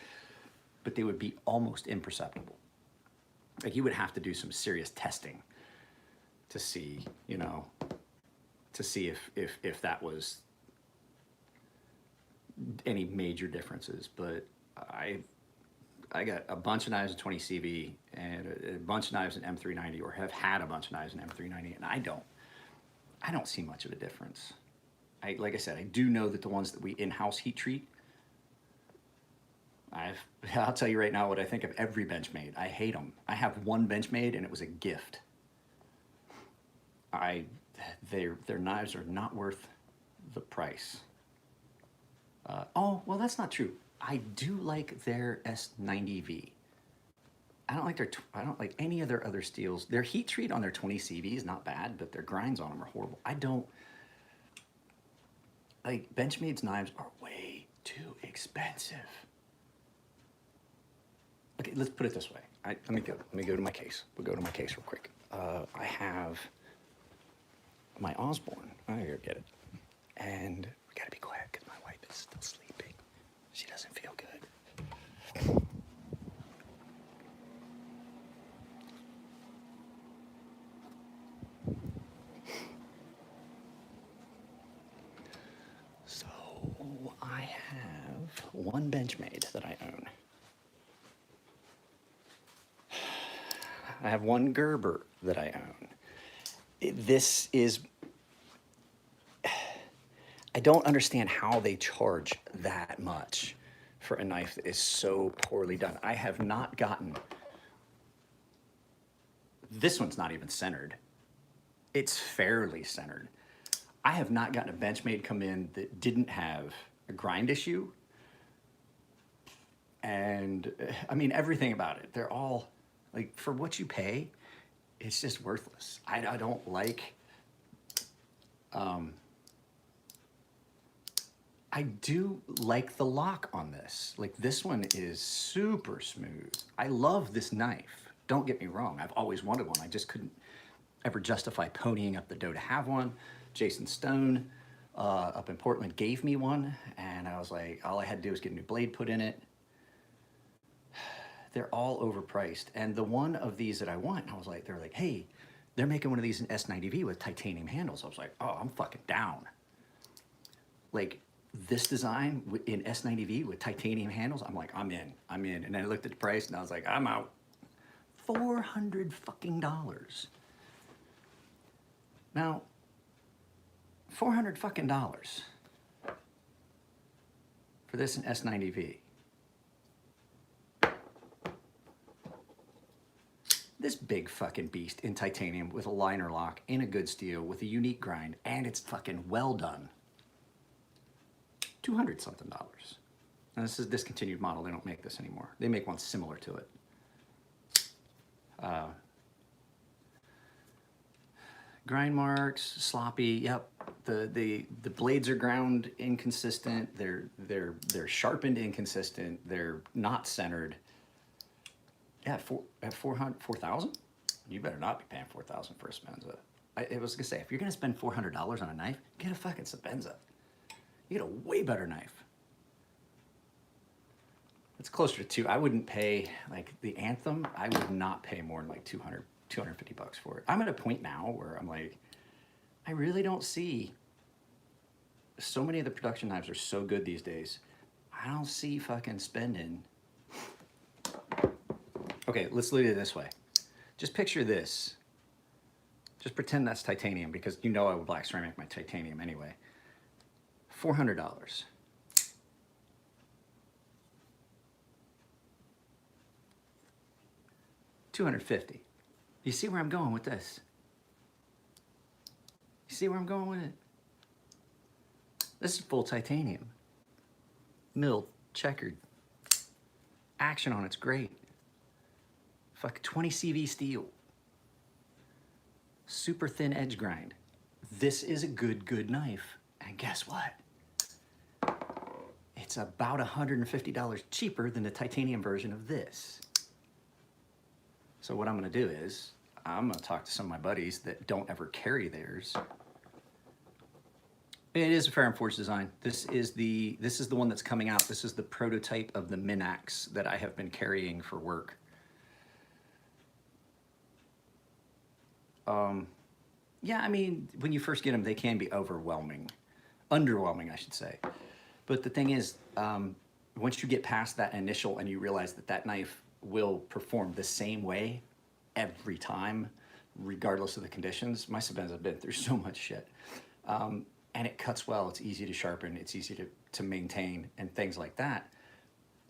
but they would be almost imperceptible. Like, you would have to do some serious testing to see, you know, to see if that was any major differences. But I got a bunch of knives in 20 CV and a bunch of knives in M390, or have had a bunch of knives in M390, and I don't see much of a difference. Like I said, I do know that the ones that we in-house heat treat, I'll tell you right now what I think of every Benchmade. I hate them. I have one Benchmade and it was a gift. Their knives are not worth the price. Oh, well, that's not true. I do like their S90V. I don't like any of their other steels. Their heat treat on their 20 CV is not bad, but their grinds on them are horrible. Benchmade's knives are way too expensive. Okay, let's put it this way. Let me go to my case. We'll go to my case real quick. I have my Osborne. I gotta get it. And we gotta be quiet because my wife is still sleeping. She doesn't feel good. So I have one Benchmade that I own. I have one Gerber that I own. I don't understand how they charge that much for a knife that is so poorly done. I have not gotten, this one's not even centered. It's fairly centered. I have not gotten a Benchmade come in that didn't have a grind issue. And I mean, everything about it. They're all, like, for what you pay, it's just worthless. I don't like, I do like the lock on this. Like, this one is super smooth. I love this knife. Don't get me wrong. I've always wanted one. I just couldn't ever justify ponying up the dough to have one. Jason Stone up in Portland gave me one, and I was like, all I had to do was get a new blade put in it. They're all overpriced. And the one of these that I want, I was like, they're like, hey, they're making one of these in S90V with titanium handles. I was like, oh, I'm fucking down. Like, this design in S90V with titanium handles, I'm like, I'm in. And then I looked at the price and I was like, I'm out. $400 fucking dollars. Now, $400 fucking dollars for this in S90V. This big fucking beast in titanium with a liner lock in a good steel with a unique grind, and it's fucking well done. $200 something. And this is a discontinued model. They don't make this anymore. They make one similar to it. Grind marks, sloppy. Yep. The blades are ground inconsistent. They're sharpened inconsistent. They're not centered. Yeah, at 4,000. You better not be paying 4,000 for a Sebenza. I was gonna say, if you're gonna spend $400 on a knife, get a fucking Sebenza. You get a way better knife. It's closer to two. I wouldn't pay, like the Anthem, I would not pay more than like 250 bucks for it. I'm at a point now where I'm like, I really don't see, so many of the production knives are so good these days. I don't see fucking spending. Okay, let's look at it this way. Just picture this. Just pretend that's titanium, because you know I would black ceramic my titanium anyway. $400. $250. You see where I'm going with this? You see where I'm going with it? This is full titanium. Milled, checkered. Action on it's great. Fuck 20 CV steel. Super thin edge grind. This is a good knife. And guess what? It's about $150 cheaper than the titanium version of this. So what I'm gonna do is, I'm gonna talk to some of my buddies that don't ever carry theirs. It is a Ferrum Forge design. This is the one that's coming out. This is the prototype of the Minax that I have been carrying for work. Yeah, I mean, when you first get them, they can be overwhelming. Underwhelming, I should say. But the thing is, once you get past that initial and you realize that that knife will perform the same way every time, regardless of the conditions. My Sebenza have been through so much shit. And it cuts well, it's easy to sharpen, it's easy to maintain, and things like that.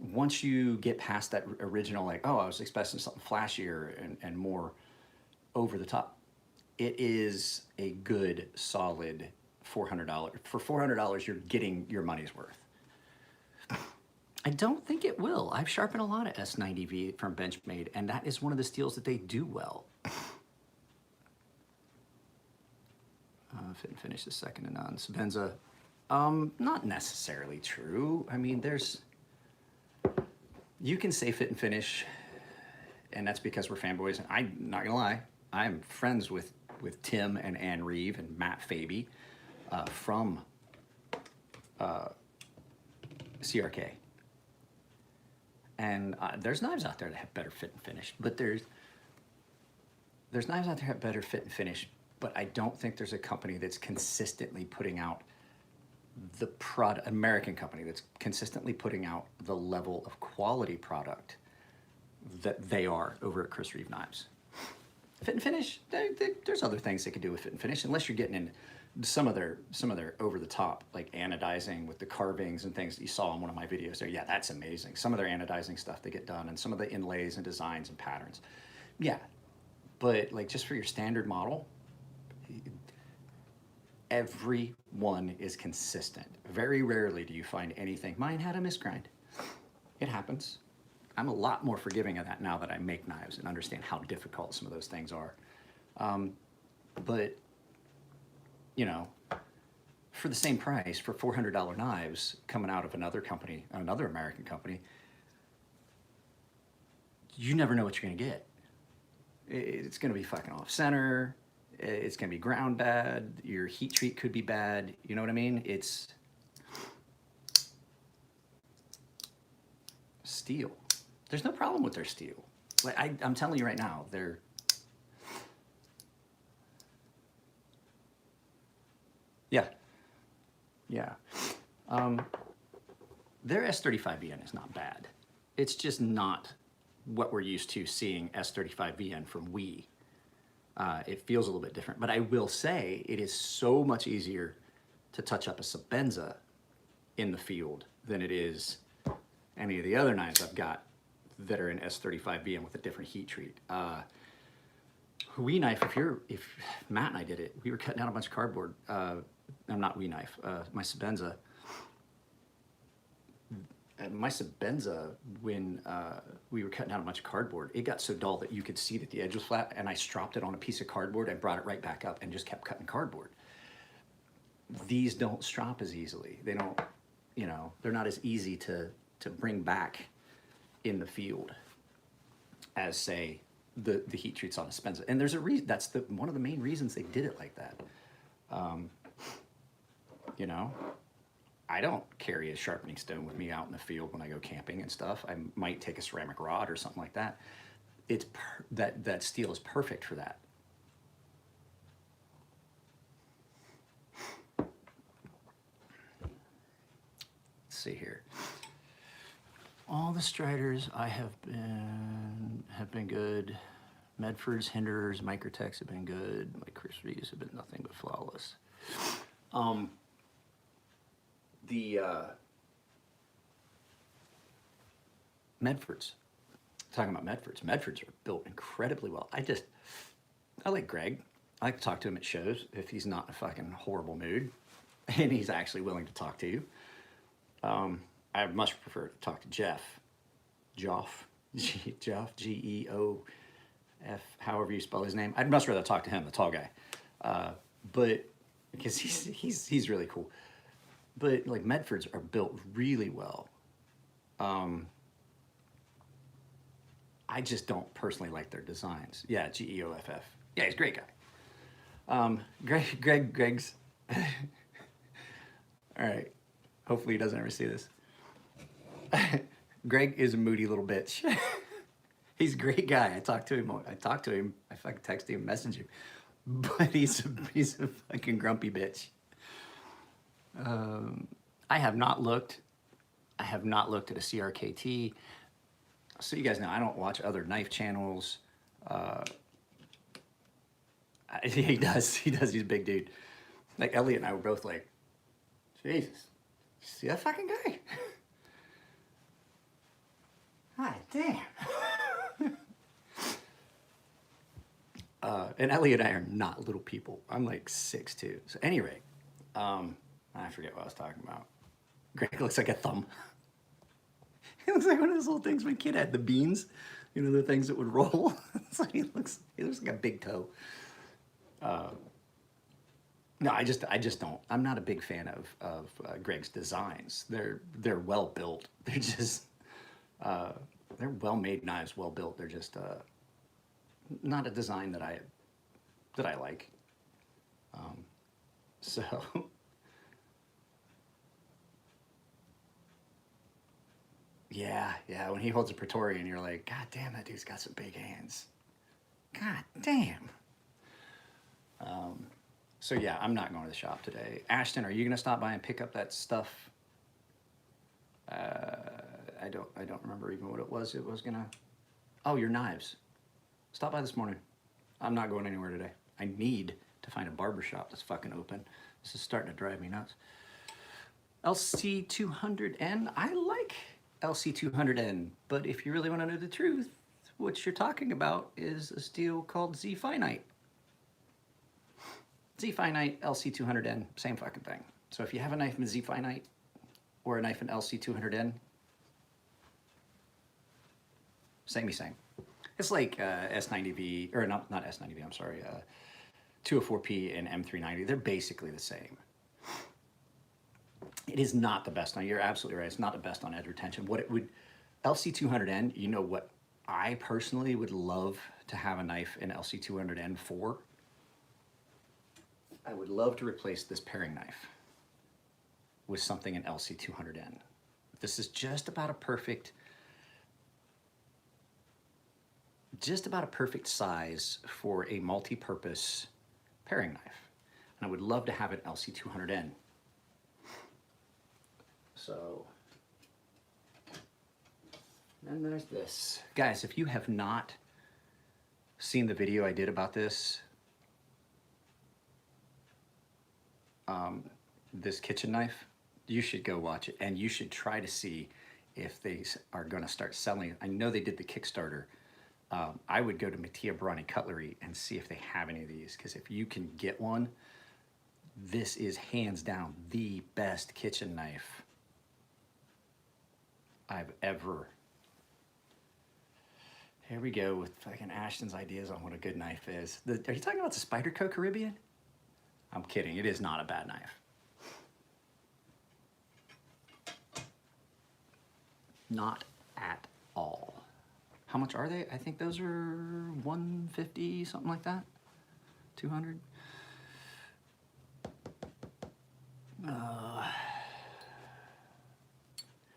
Once you get past that original, like, oh, I was expecting something flashier and more over the top, it is a good, solid $400. For $400, you're getting your money's worth. I don't think it will. I've sharpened a lot of S90V from Benchmade, and that is one of the steels that they do well. Fit and finish is second to none. Sebenza, not necessarily true. I mean, you can say fit and finish, and that's because we're fanboys. And I'm not gonna lie, I'm friends with Tim and Ann Reeve and Matt Faby from CRK. And there's knives out there that have better fit and finish, but there's knives out there that have better fit and finish, but I don't think there's a company that's consistently putting out the product, American company that's consistently putting out the level of quality product that they are over at Chris Reeve Knives. Fit and finish, there's other things they could do with fit and finish, unless you're getting in some of their over the top, like anodizing with the carvings and things that you saw in one of my videos there. Yeah, that's amazing. Some of their anodizing stuff they get done, and some of the inlays and designs and patterns. Yeah, but like just for your standard model, every one is consistent. Very rarely do you find anything. Mine had a misgrind. It happens. I'm a lot more forgiving of that now that I make knives and understand how difficult some of those things are. But you know, for the same price, for $400 knives coming out of another company, another American company, you never know what you're gonna get. It's gonna be fucking off center. It's gonna be ground bad. Your heat treat could be bad. You know what I mean? It's steel. There's no problem with their steel. Like I'm telling you right now, they're yeah. Their S35VN is not bad. It's just not what we're used to seeing S35VN from WE. It feels a little bit different, but I will say it is so much easier to touch up a Sebenza in the field than it is any of the other knives I've got that are in S35VN with a different heat treat. WE knife, if Matt and I did it, we were cutting down a bunch of cardboard. I'm not WE knife, my Sebenza. my Sebenza, when we were cutting out a bunch of cardboard, it got so dull that you could see that the edge was flat, and I stropped it on a piece of cardboard and brought it right back up and just kept cutting cardboard. These don't strop as easily. They don't, you know, they're not as easy to bring back in the field as, say, the heat treats on a Sebenza. And there's a reason. That's one of the main reasons they did it like that. You know, I don't carry a sharpening stone with me out in the field when I go camping and stuff. I might take a ceramic rod or something like that. It's that steel is perfect for that. Let's see here. All the Striders I have been good. Medford's, Hinderers, Microtechs have been good. My Christie's have been nothing but flawless. Medfords. Talking about Medfords. Medfords are built incredibly well. I like Greg. I like to talk to him at shows if he's not in a fucking horrible mood and he's actually willing to talk to you. I much prefer to talk to Jeff. Geoff, Geoff, F, however you spell his name. I'd much rather talk to him, the tall guy. But because he's really cool. But like Medfords are built really well. I just don't personally like their designs. Yeah, Geoff. Yeah, he's a great guy. Greg's. All right. Hopefully he doesn't ever see this. Greg is a moody little bitch. He's a great guy. I talk to him. I fucking text him, message him. But he's a fucking grumpy bitch. I have not looked at a CRKT. So you guys know I don't watch other knife channels. He does. He's a big dude. Like Elliot and I were both like, Jesus, see that fucking guy? God damn. And Elliot and I are not little people. I'm like 6'2". So at any rate, I forget what I was talking about. Greg looks like a thumb. He looks like one of those little things my kid had, the beans. You know, the things that would roll. So he looks like a big toe. No, I just don't. I'm not a big fan of Greg's designs. They're well built. They're just they're well made knives, well built. They're just not a design that I like. So yeah, when he holds a Praetorian, you're like, God damn, that dude's got some big hands. God damn. So yeah, I'm not going to the shop today. Ashton, are you gonna stop by and pick up that stuff? I don't remember even what it was. It was gonna. Oh, your knives. Stop by this morning. I'm not going anywhere today. I need to find a barber shop that's fucking open. This is starting to drive me nuts. LC200N. I like LC200N, but if you really want to know the truth, what you're talking about is a steel called Z-Finite. Z-Finite, LC200N, same fucking thing. So if you have a knife in Z-Finite or a knife in LC200N, same. It's like S90V, or not S90V, I'm sorry, 204P and M390. They're basically the same. It is not the best on, you're absolutely right, it's not the best on edge retention. What it would, LC200N, you know what I personally would love to have a knife in LC200N for? I would love to replace this paring knife with something in LC200N. This is just about a perfect size for a multi-purpose paring knife. And I would love to have an LC200N. So, then there's this. Guys, if you have not seen the video I did about this kitchen knife, you should go watch it, and you should try to see if they are going to start selling it. I know they did the Kickstarter. I would go to Mattia Barani Cutlery and see if they have any of these, because if you can get one, this is hands down the best kitchen knife I've ever. Here we go with fucking Ashton's ideas on what a good knife is. Are you talking about the Spyderco Caribbean? I'm kidding. It is not a bad knife. Not at all. How much are they? I think those are 150, something like that. 200.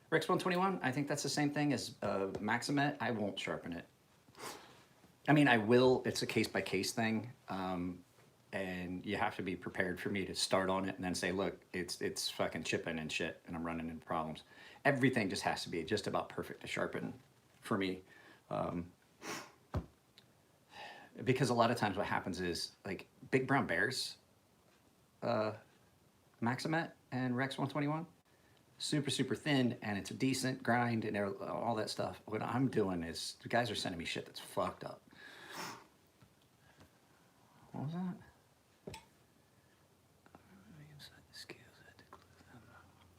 Rex 121, I think that's the same thing as Maximet. I won't sharpen it. I mean, I will. It's a case-by-case thing. And you have to be prepared for me to start on it and then say, look, it's fucking chipping and shit, and I'm running into problems. Everything just has to be just about perfect to sharpen for me. Because a lot of times what happens is, like, Big Brown Bears, Maximet and Rex 121, super, super thin, and it's a decent grind and all that stuff. What I'm doing is, the guys are sending me shit that's fucked up. What was that?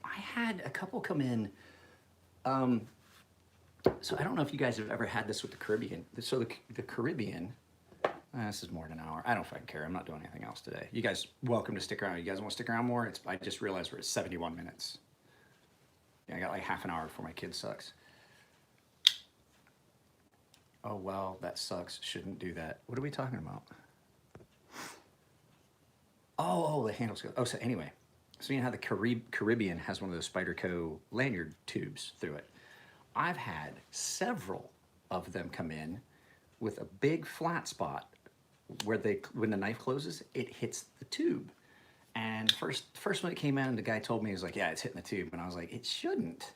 I had a couple come in. So I don't know if you guys have ever had this with the Caribbean. So the Caribbean, this is more than an hour. I don't fucking care. I'm not doing anything else today. You guys welcome to stick around. You guys want to stick around more? I just realized we're at 71 minutes. Yeah, I got like half an hour before my kid sucks. Oh, wow, that sucks. Shouldn't do that. What are we talking about? Oh, the handles go. Oh, so anyway. So you know how the Caribbean has one of those Spyderco lanyard tubes through it. I've had several of them come in with a big flat spot where when the knife closes, it hits the tube. And first when it came in, the guy told me, he was like, yeah, it's hitting the tube. And I was like, it shouldn't.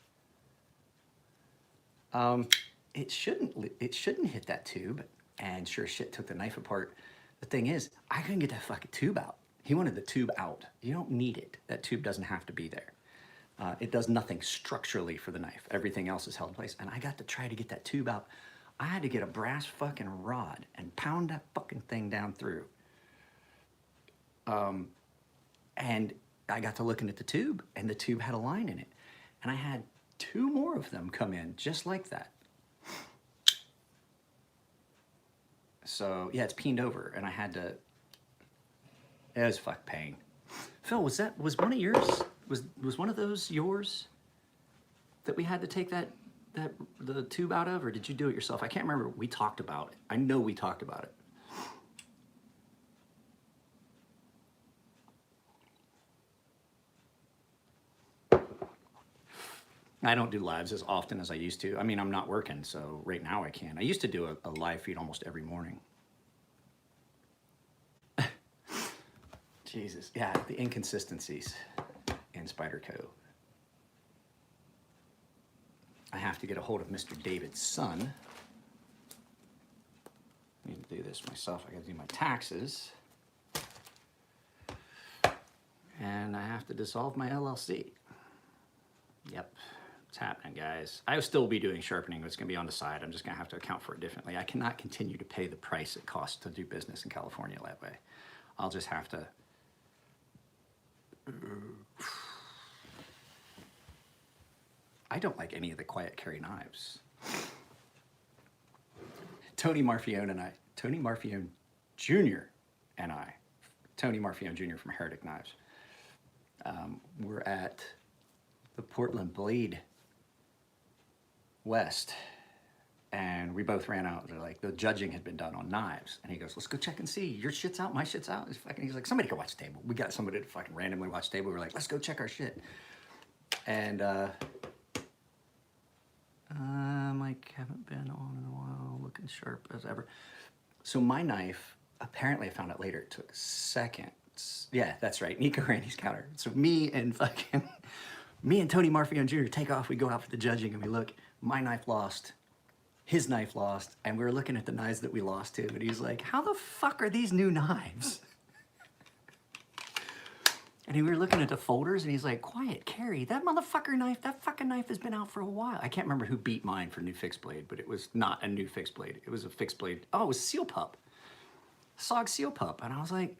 It shouldn't hit that tube. And sure as shit took the knife apart. The thing is, I couldn't get that fucking tube out. He wanted the tube out. You don't need it. That tube doesn't have to be there. It does nothing structurally for the knife. Everything else is held in place. And I got to try to get that tube out. I had to get a brass fucking rod and pound that fucking thing down through. And I got to looking at the tube, and the tube had a line in it. And I had 2 more of them come in just like that. So yeah, it's peened over, and I had to. It was fuck pain. Phil, was one of yours? Was one of those yours that we had to take the tube out of, or did you do it yourself? I can't remember. We talked about it. I know we talked about it. I don't do lives as often as I used to. I mean, I'm not working, so right now I can. I used to do a live feed almost every morning. Jesus, yeah, the inconsistencies in Spyderco. I have to get a hold of Mr. David's son. I need to do this myself. I gotta do my taxes. And I have to dissolve my LLC. Yep, it's happening, guys. I will still be doing sharpening, but it's gonna be on the side. I'm just gonna have to account for it differently. I cannot continue to pay the price it costs to do business in California that way. I'll just have to. I don't like any of the quiet carry knives. Tony Marfione Jr. and I, Tony Marfione Jr. from Heretic Knives, we're at the Portland Blade West, and we both ran out. They're like, the judging had been done on knives, and he goes, let's go check and see. Your shit's out, my shit's out. He's like, somebody go watch the table. We got somebody to fucking randomly watch the table. We're like, let's go check our shit. And Mike, haven't been on in a while, looking sharp as ever. So my knife, apparently I found out later, it took seconds. Yeah, that's right, Nico Randy's counter. So me and Tony Marfione Jr. take off, we go out for the judging, and we look, my knife lost, his knife lost, and we were looking at the knives that we lost to, and he's like, how the fuck are these new knives? And we were looking at the folders, and he's like, quiet, Carrie, that fucking knife has been out for a while. I can't remember who beat mine for new fixed blade, but it was not a new fixed blade. It was a fixed blade. Oh, it was Seal Pup. SOG Seal Pup. And I was like,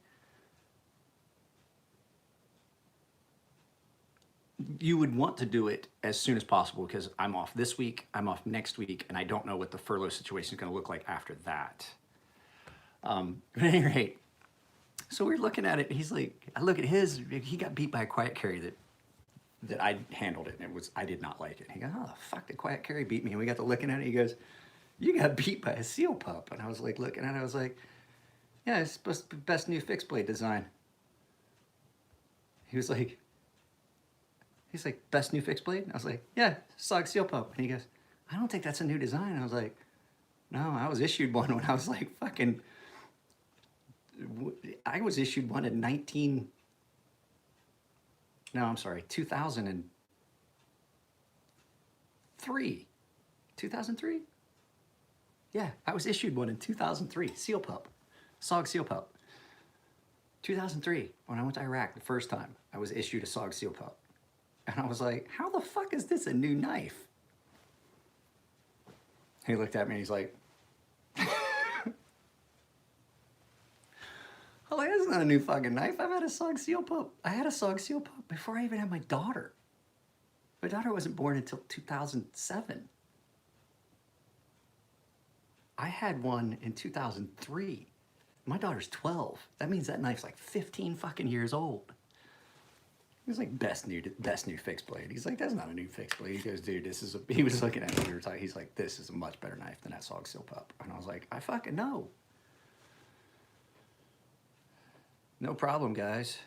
you would want to do it as soon as possible because I'm off this week, I'm off next week, and I don't know what the furlough situation is going to look like after that. But at any rate, so we're looking at it. He's like, I look at his. He got beat by a quiet carry that I handled it, and I did not like it. He goes, oh fuck, the quiet carry beat me. And we got to looking at it. He goes, you got beat by a seal pup. And I was like looking at it. I was like, yeah, it's supposed to be best new fixed blade design. He's like, best new fixed blade? And I was like, yeah, SOG seal pup. And he goes, I don't think that's a new design. I was like, no, I was issued one when I was like fucking, I was issued one in 2003. 2003? Yeah, I was issued one in 2003, seal pup, SOG seal pup. 2003, when I went to Iraq the first time, I was issued a SOG seal pup. And I was like, how the fuck is this a new knife? He looked at me and he's like, I'm like, that's not a new fucking knife. I've had a SOG seal pup. I had a SOG seal pup before I even had my daughter. My daughter wasn't born until 2007. I had one in 2003. My daughter's 12. That means that knife's like 15 fucking years old. He was like, best new fixed blade. He's like, that's not a new fixed blade. He goes, dude, he was looking at me, we were talking, he's like, this is a much better knife than that SOG seal pup. And I was like, I fucking know. No problem, guys.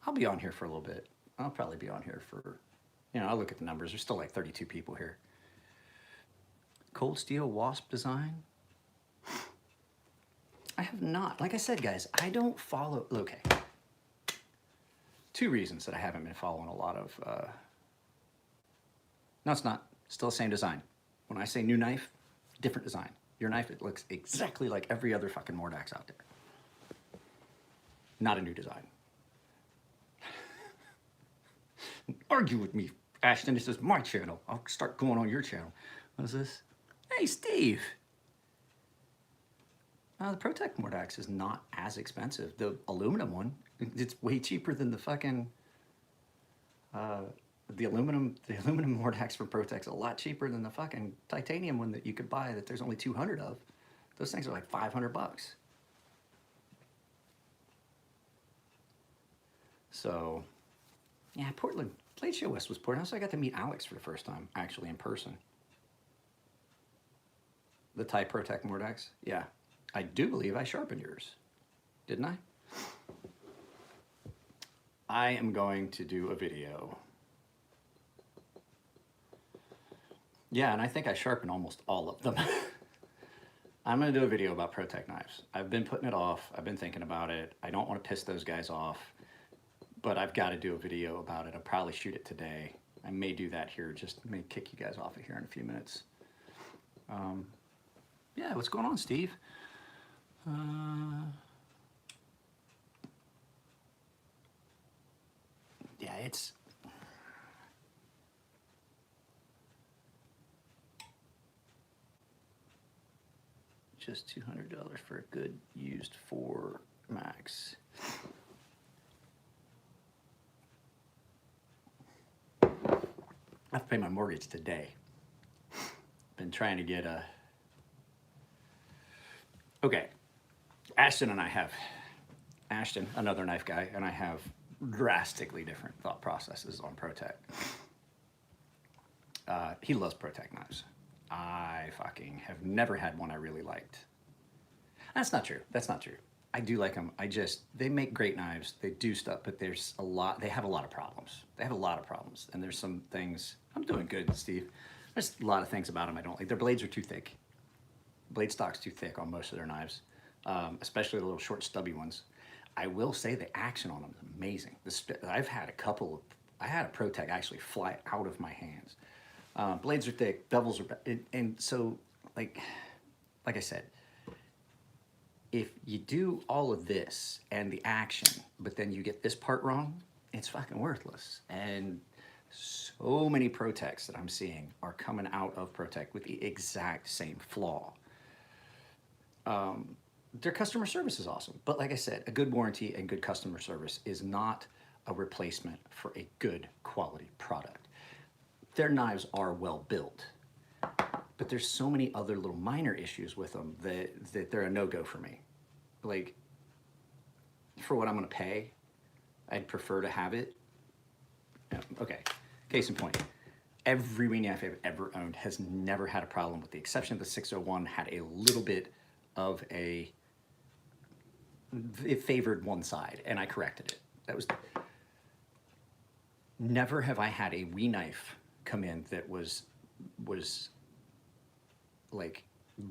I'll be on here for a little bit. I'll probably be on here for, I'll look at the numbers. There's still like 32 people here. Cold steel wasp design. I have not. Like I said, guys, I don't follow. Okay. 2 reasons that I haven't been following a lot of. No, it's not. Still the same design. When I say new knife, different design. Your knife, it looks exactly like every other fucking Mordax out there. Not a new design. Argue with me, Ashton. This is my channel. I'll start going on your channel. What is this? Hey, Steve. The ProTech Mordax is not as expensive. The aluminum one, it's way cheaper than the fucking, the aluminum Mordax from ProTech's a lot cheaper than the fucking titanium one that you could buy that there's only 200 of. Those things are like 500 bucks. So, yeah, Portland, Blade Show West was Portland. So I got to meet Alex for the first time, actually in person. The Thai ProTech Mordax, yeah. I do believe I sharpened yours, didn't I? I am going to do a video. Yeah, and I think I sharpened almost all of them. I'm gonna do a video about ProTech knives. I've been putting it off. I've been thinking about it. I don't want to piss those guys off, but I've got to do a video about it. I'll probably shoot it today. I may do that here, just may kick you guys off of here in a few minutes. Yeah, what's going on, Steve? Yeah, it's just $200 for a good used 4 Max. I have to pay my mortgage today. Been trying to get a. Okay, Ashton and I have, Ashton, another knife guy, and I have drastically different thought processes on ProTech. He loves ProTech knives. I fucking have never had one I really liked. That's not true. That's not true. I do like them. They make great knives. They do stuff, but they have a lot of problems. They have a lot of problems. And there's some things, I'm doing good, Steve. There's a lot of things about them I don't like. Their blades are too thick. Blade stock's too thick on most of their knives, especially the little short stubby ones. I will say the action on them is amazing. I've had I had a ProTech actually fly out of my hands. Blades are thick, bevels are, and so like I said, if you do all of this and the action, but then you get this part wrong, it's fucking worthless. And so many ProTechs that I'm seeing are coming out of ProTech with the exact same flaw. Their customer service is awesome, but like I said, a good warranty and good customer service is not a replacement for a good quality product. Their knives are well built, but there's so many other little minor issues with them that they're a no-go for me. Like, for what I'm gonna pay, I'd prefer to have it. Okay, case in point, every Wii knife I've ever owned has never had a problem, with the exception of the 601 had a little bit of it favored one side, and I corrected it. That was, never have I had a Wii knife come in that was like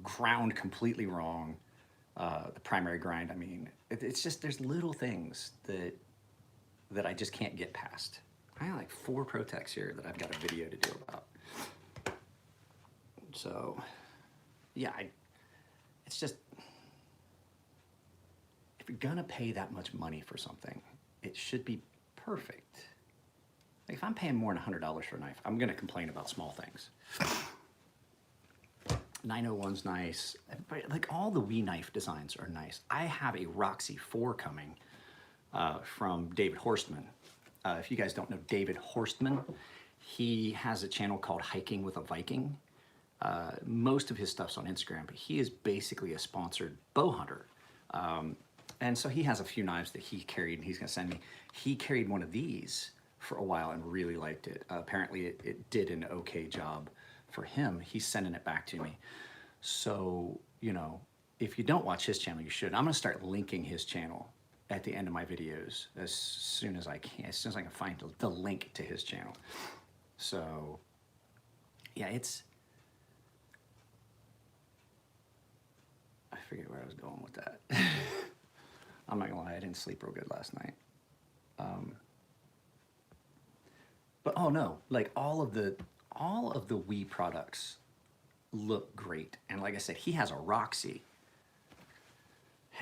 ground completely wrong. The primary grind, I mean, it's just, there's little things that I just can't get past. I have like 4 ProTechs here that I've got a video to do about. So, yeah, it's just, if you're gonna pay that much money for something, it should be perfect. Like, if I'm paying more than $100 for a knife, I'm gonna complain about small things. 901's nice, but like all the Wii knife designs are nice. I have a Roxy 4 coming from David Horstman. If you guys don't know David Horstman, he has a channel called Hiking with a Viking. Most of his stuff's on Instagram, but he is basically a sponsored bow hunter. And so he has a few knives that he carried and he's gonna send me. He carried one of these for a while and really liked it. Apparently it did an okay job for him. He's sending it back to me. So, you know, if you don't watch his channel, you should. I'm gonna start linking his channel at the end of my videos as soon as I can, I can find the link to his channel. So, yeah, I forget where I was going with that. I'm not gonna lie, I didn't sleep real good last night. But oh no, like all of the Wii products look great. And like I said, he has a Roxy.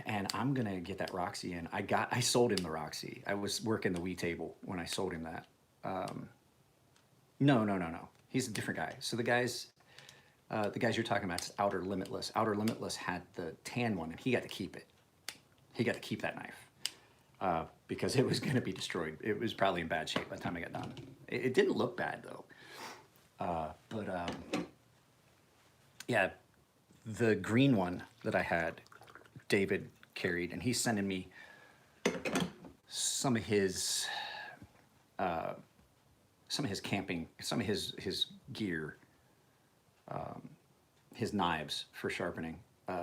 And I'm gonna get that Roxy in. I sold him the Roxy. I was working the Wii table when I sold him that. No. He's a different guy. So the guys you're talking about is Outer Limitless. Outer Limitless had the tan one, and he got to keep it. He got to keep that knife because it was gonna be destroyed. It was probably in bad shape by the time I got done. It didn't look bad though. Yeah, the green one that I had, David carried, and he's sending me some of his camping, some of his gear, his knives for sharpening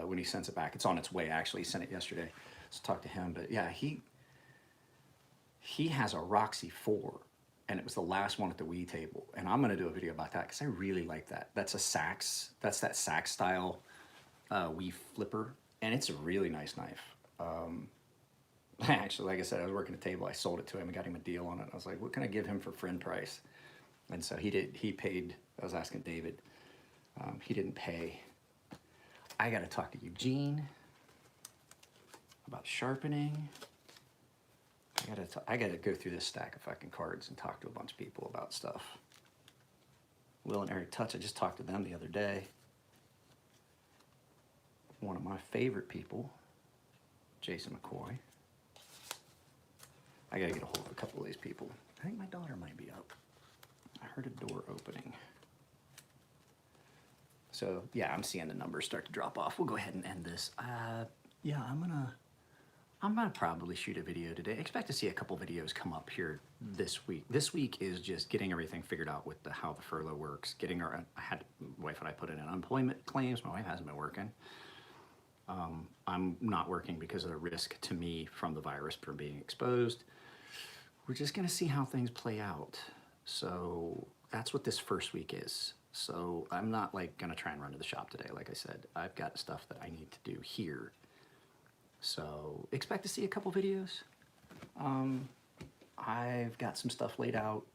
when he sends it back. It's on its way, actually. He sent it yesterday. So talk to him. But yeah, he has a Roxy 4, and it was the last one at the Wii table. And I'm gonna do a video about that because I really like that. That's a Sachs, that's that Sachs style Wii flipper, and it's a really nice knife. Actually, like I said, I was working the table. I sold it to him and got him a deal on it. I was like, what can I give him for friend price? And so he paid. I was asking David. He didn't pay. I got to talk to Eugene about sharpening. I gotta go through this stack of fucking cards and talk to a bunch of people about stuff. Will and Eric Touch, I just talked to them the other day. One of my favorite people, Jason McCoy. I gotta get a hold of a couple of these people. I think my daughter might be up. I heard a door opening. So yeah, I'm seeing the numbers start to drop off. We'll go ahead and end this. Yeah, I'm gonna probably shoot a video today. Expect to see a couple videos come up here this week. This week is just getting everything figured out with how the furlough works. Getting my wife and I put in unemployment claims. My wife hasn't been working. I'm not working because of the risk to me from the virus from being exposed. We're just gonna see how things play out. So that's what this first week is. So I'm not like gonna try and run to the shop today. Like I said, I've got stuff that I need to do here. So expect to see a couple videos. I've got some stuff laid out.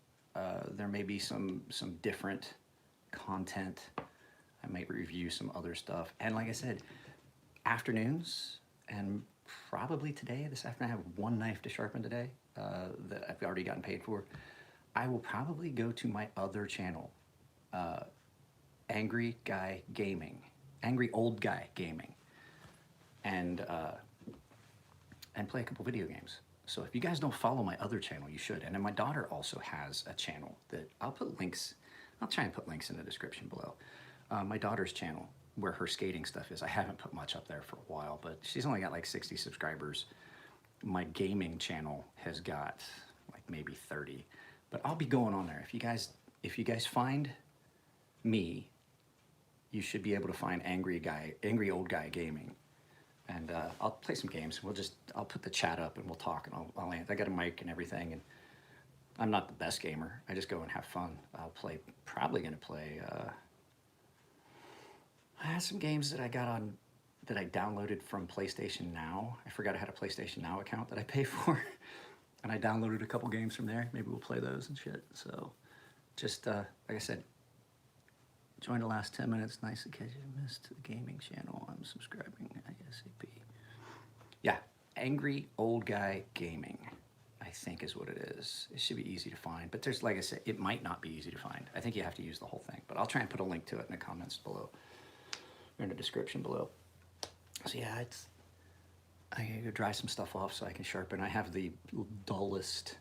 There may be some different content. I might review some other stuff. And like I said, afternoons, and probably today, this afternoon, I have one knife to sharpen today that I've already gotten paid for. I will probably go to my other channel, Angry Old Guy Gaming, and play a couple video games. So if you guys don't follow my other channel, you should. And then my daughter also has a channel that I'll put links, I'll try and put links in the description below. My daughter's channel, where her skating stuff is. I haven't put much up there for a while, but she's only got like 60 subscribers. My gaming channel has got like maybe 30, but I'll be going on there. If you guys find me, you should be able to find Angry Old Guy Gaming. And I'll play some games. I'll put the chat up and we'll talk, and I got a mic and everything, and I'm not the best gamer. I just go and have fun. Probably gonna play, I have some games that I downloaded from PlayStation Now. I forgot I had a PlayStation Now account that I pay for, and I downloaded a couple games from there. Maybe we'll play those and shit. So just, like I said, join the last 10 minutes. Nice in case you missed the gaming channel. I'm subscribing ASAP. Yeah, Angry Old Guy Gaming, I think is what it is. It should be easy to find, but there's, like I said, it might not be easy to find. I think you have to use the whole thing, but I'll try and put a link to it in the comments below, or in the description below. So yeah, I gotta dry some stuff off so I can sharpen. I have the dullest.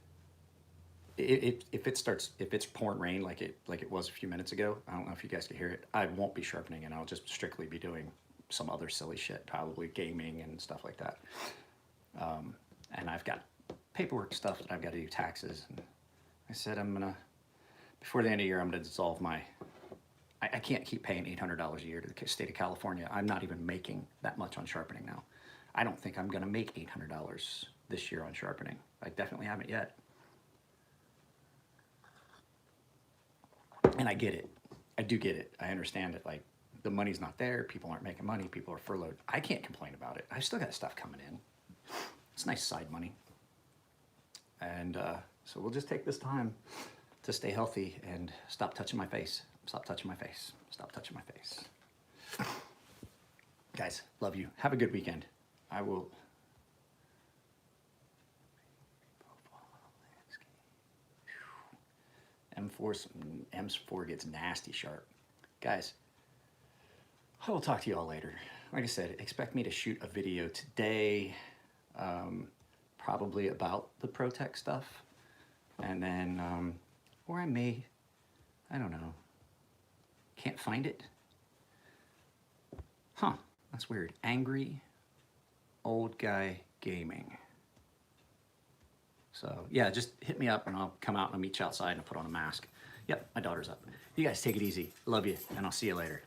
If it's pouring rain like it was a few minutes ago, I don't know if you guys can hear it. I won't be sharpening, and I'll just strictly be doing some other silly shit, probably gaming and stuff like that. And I've got paperwork stuff that I've got to do, taxes. And I said before the end of the year, I'm gonna dissolve my. I can't keep paying $800 a year to the state of California. I'm not even making that much on sharpening now. I don't think I'm gonna make $800 this year on sharpening. I definitely haven't yet. And I get it. I do get it. I understand it. Like, the money's not there. People aren't making money. People are furloughed. I can't complain about it. I've still got stuff coming in. It's nice side money. And so we'll just take this time to stay healthy and stop touching my face. Stop touching my face. Stop touching my face. Guys, love you. Have a good weekend. I will. M4 gets nasty sharp. Guys, I will talk to you all later. Like I said, expect me to shoot a video today, probably about the ProTech stuff. And then, or I don't know. Can't find it? Huh, that's weird. Angry Old Guy Gaming. So yeah, just hit me up and I'll come out and I'll meet you outside and I'll put on a mask. Yep, my daughter's up. You guys take it easy. Love you, and I'll see you later.